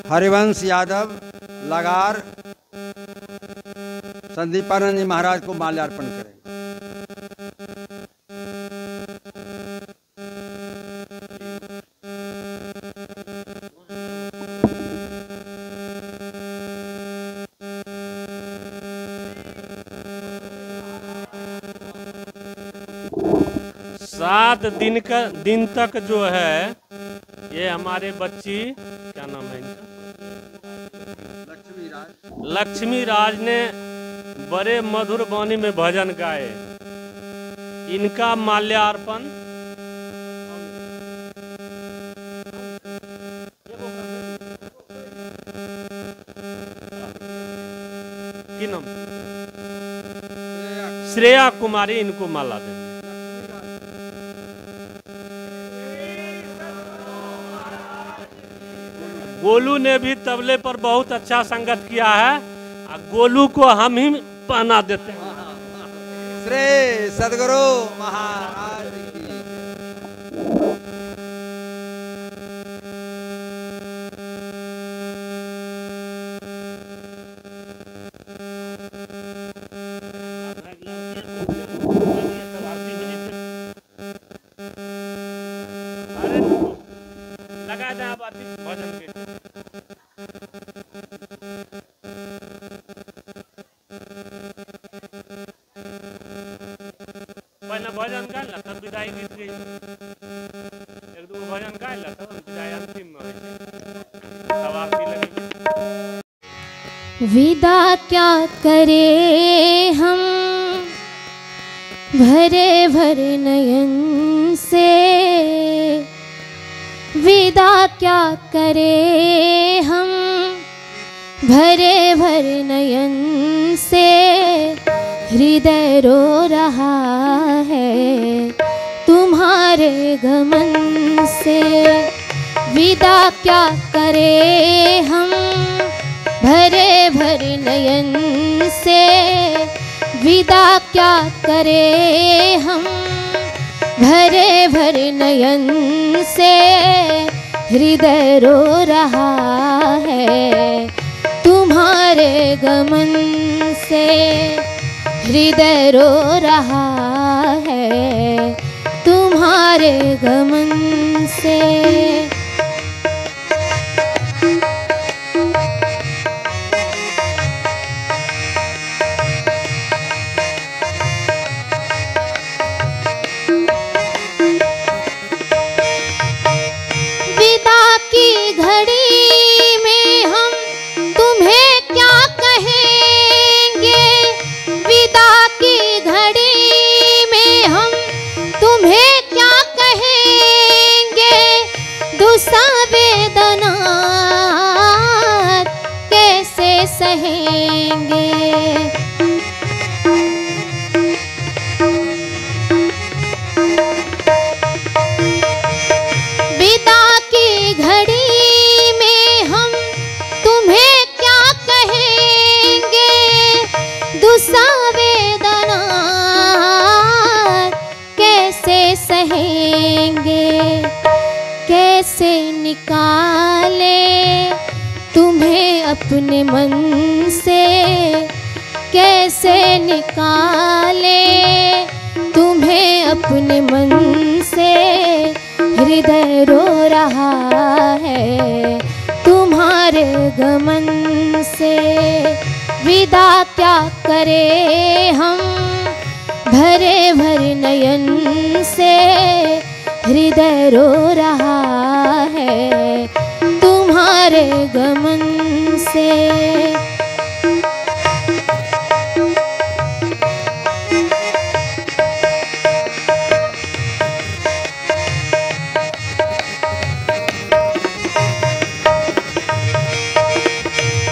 हरिवंश यादव लगार संदीपानंद जी महाराज को माल्यार्पण करेंगे। सात दिन तक जो है ये हमारे बच्ची, क्या नाम है इनका, लक्ष्मी राज ने बड़े मधुर वाणी में भजन गाए। इनका माल्यार्पण की नाम, श्रेया कुमारी, इनको माला दें। गोलू ने भी तबले पर बहुत अच्छा संगत किया है। गोलू को हम ही पहना देते हैं। श्री सदगुरु महाराज की। लगा जाए भजन के। पहले भजन गायला तब विदाई गीत गई, एक दो भजन गायला तब विदाई अंतिम में तब आरती लगी। विदा क्या करे हम भरे भरे नयन से, विदा क्या करे हम भरे भरे नयन से, हृदय रो रहा है तुम्हारे गमन से। विदा क्या करे हम भरे भरे नयन से, विदा क्या करे हम भरे भरे नयन से, हृदय रो रहा है तुम्हारे गमन से, हृदय रो रहा है तुम्हारे गमन से। कैसे निकाले तुम्हें अपने मन से, कैसे निकाले तुम्हें अपने मन से, हृदय रो रहा है तुम्हारे गमन से। विदा क्या करे हम भरे भरे नयन से हृदय रो रहा है तुम्हारे गमन से।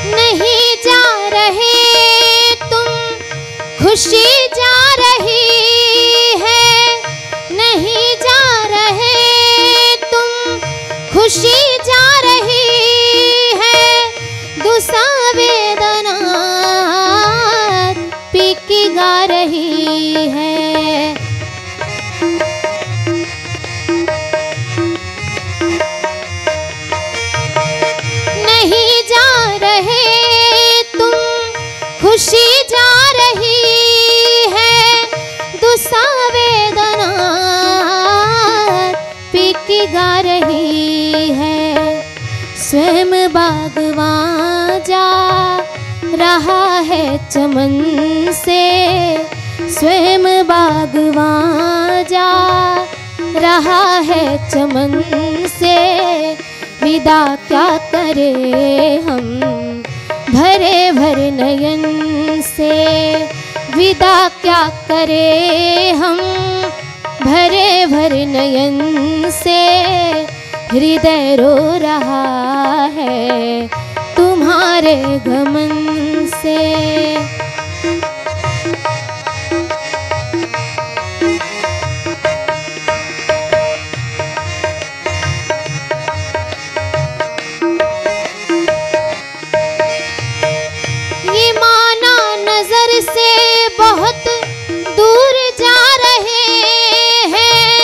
नहीं जा रहे तुम, खुशी जा रही है। नहीं जा रहे तुम, खुशी जा रही है। दुसा वेदना पी की गा रही है। नहीं जा रहे तुम, खुशी जा रही है। दुसा वेदना पी की गा रही है। स्वयं बागवां जा रहा है चमन से। स्वयं बागवां जा रहा है चमन से। विदा क्या करे हम भरे भरे नयन से। विदा क्या करे हम भरे भरे नयन से। हृदय रो रहा है तुम्हारे गमन से। ये माना नजर से बहुत दूर जा रहे हैं।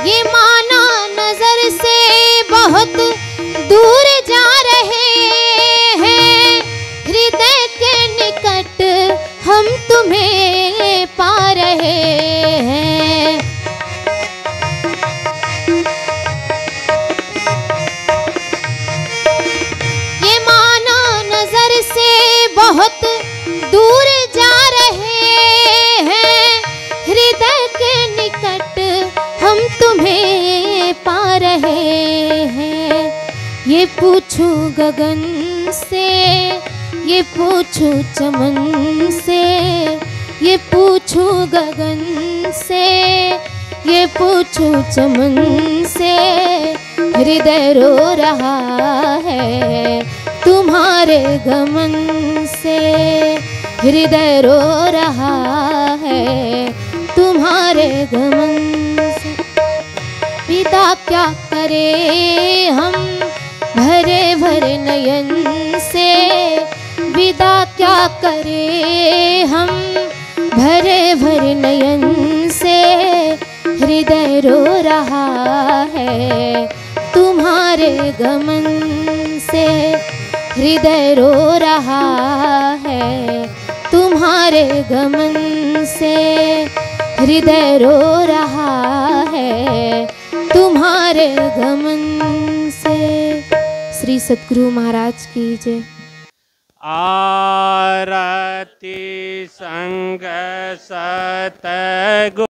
ये माना नजर से बहुत दूर जा रहे हैं। हृदय के निकट हम तुम्हें पा रहे हैं। ये माना नजर से बहुत दूर जा रहे हैं। हृदय के निकट हम तुम्हें पा रहे हैं। ये पूछूं गगन से, ये पूछूं चमन से। ये पूछूं गगन से, ये पूछूं चमन से। हृदय रो रहा है तुम्हारे गमन से। हृदय रो रहा है तुम्हारे गमन से। विदा क्या करे हम भरे भरे नयन से। विदा क्या करे हम भरे भरे नयन से। हृदय रो रहा है तुम्हारे गमन से। हृदय रो रहा है तुम्हारे गमन से। हृदय रो रहा है तुम्हारे गमन से। श्री सद्गुरु महाराज की जय। आरती संग सतगुरु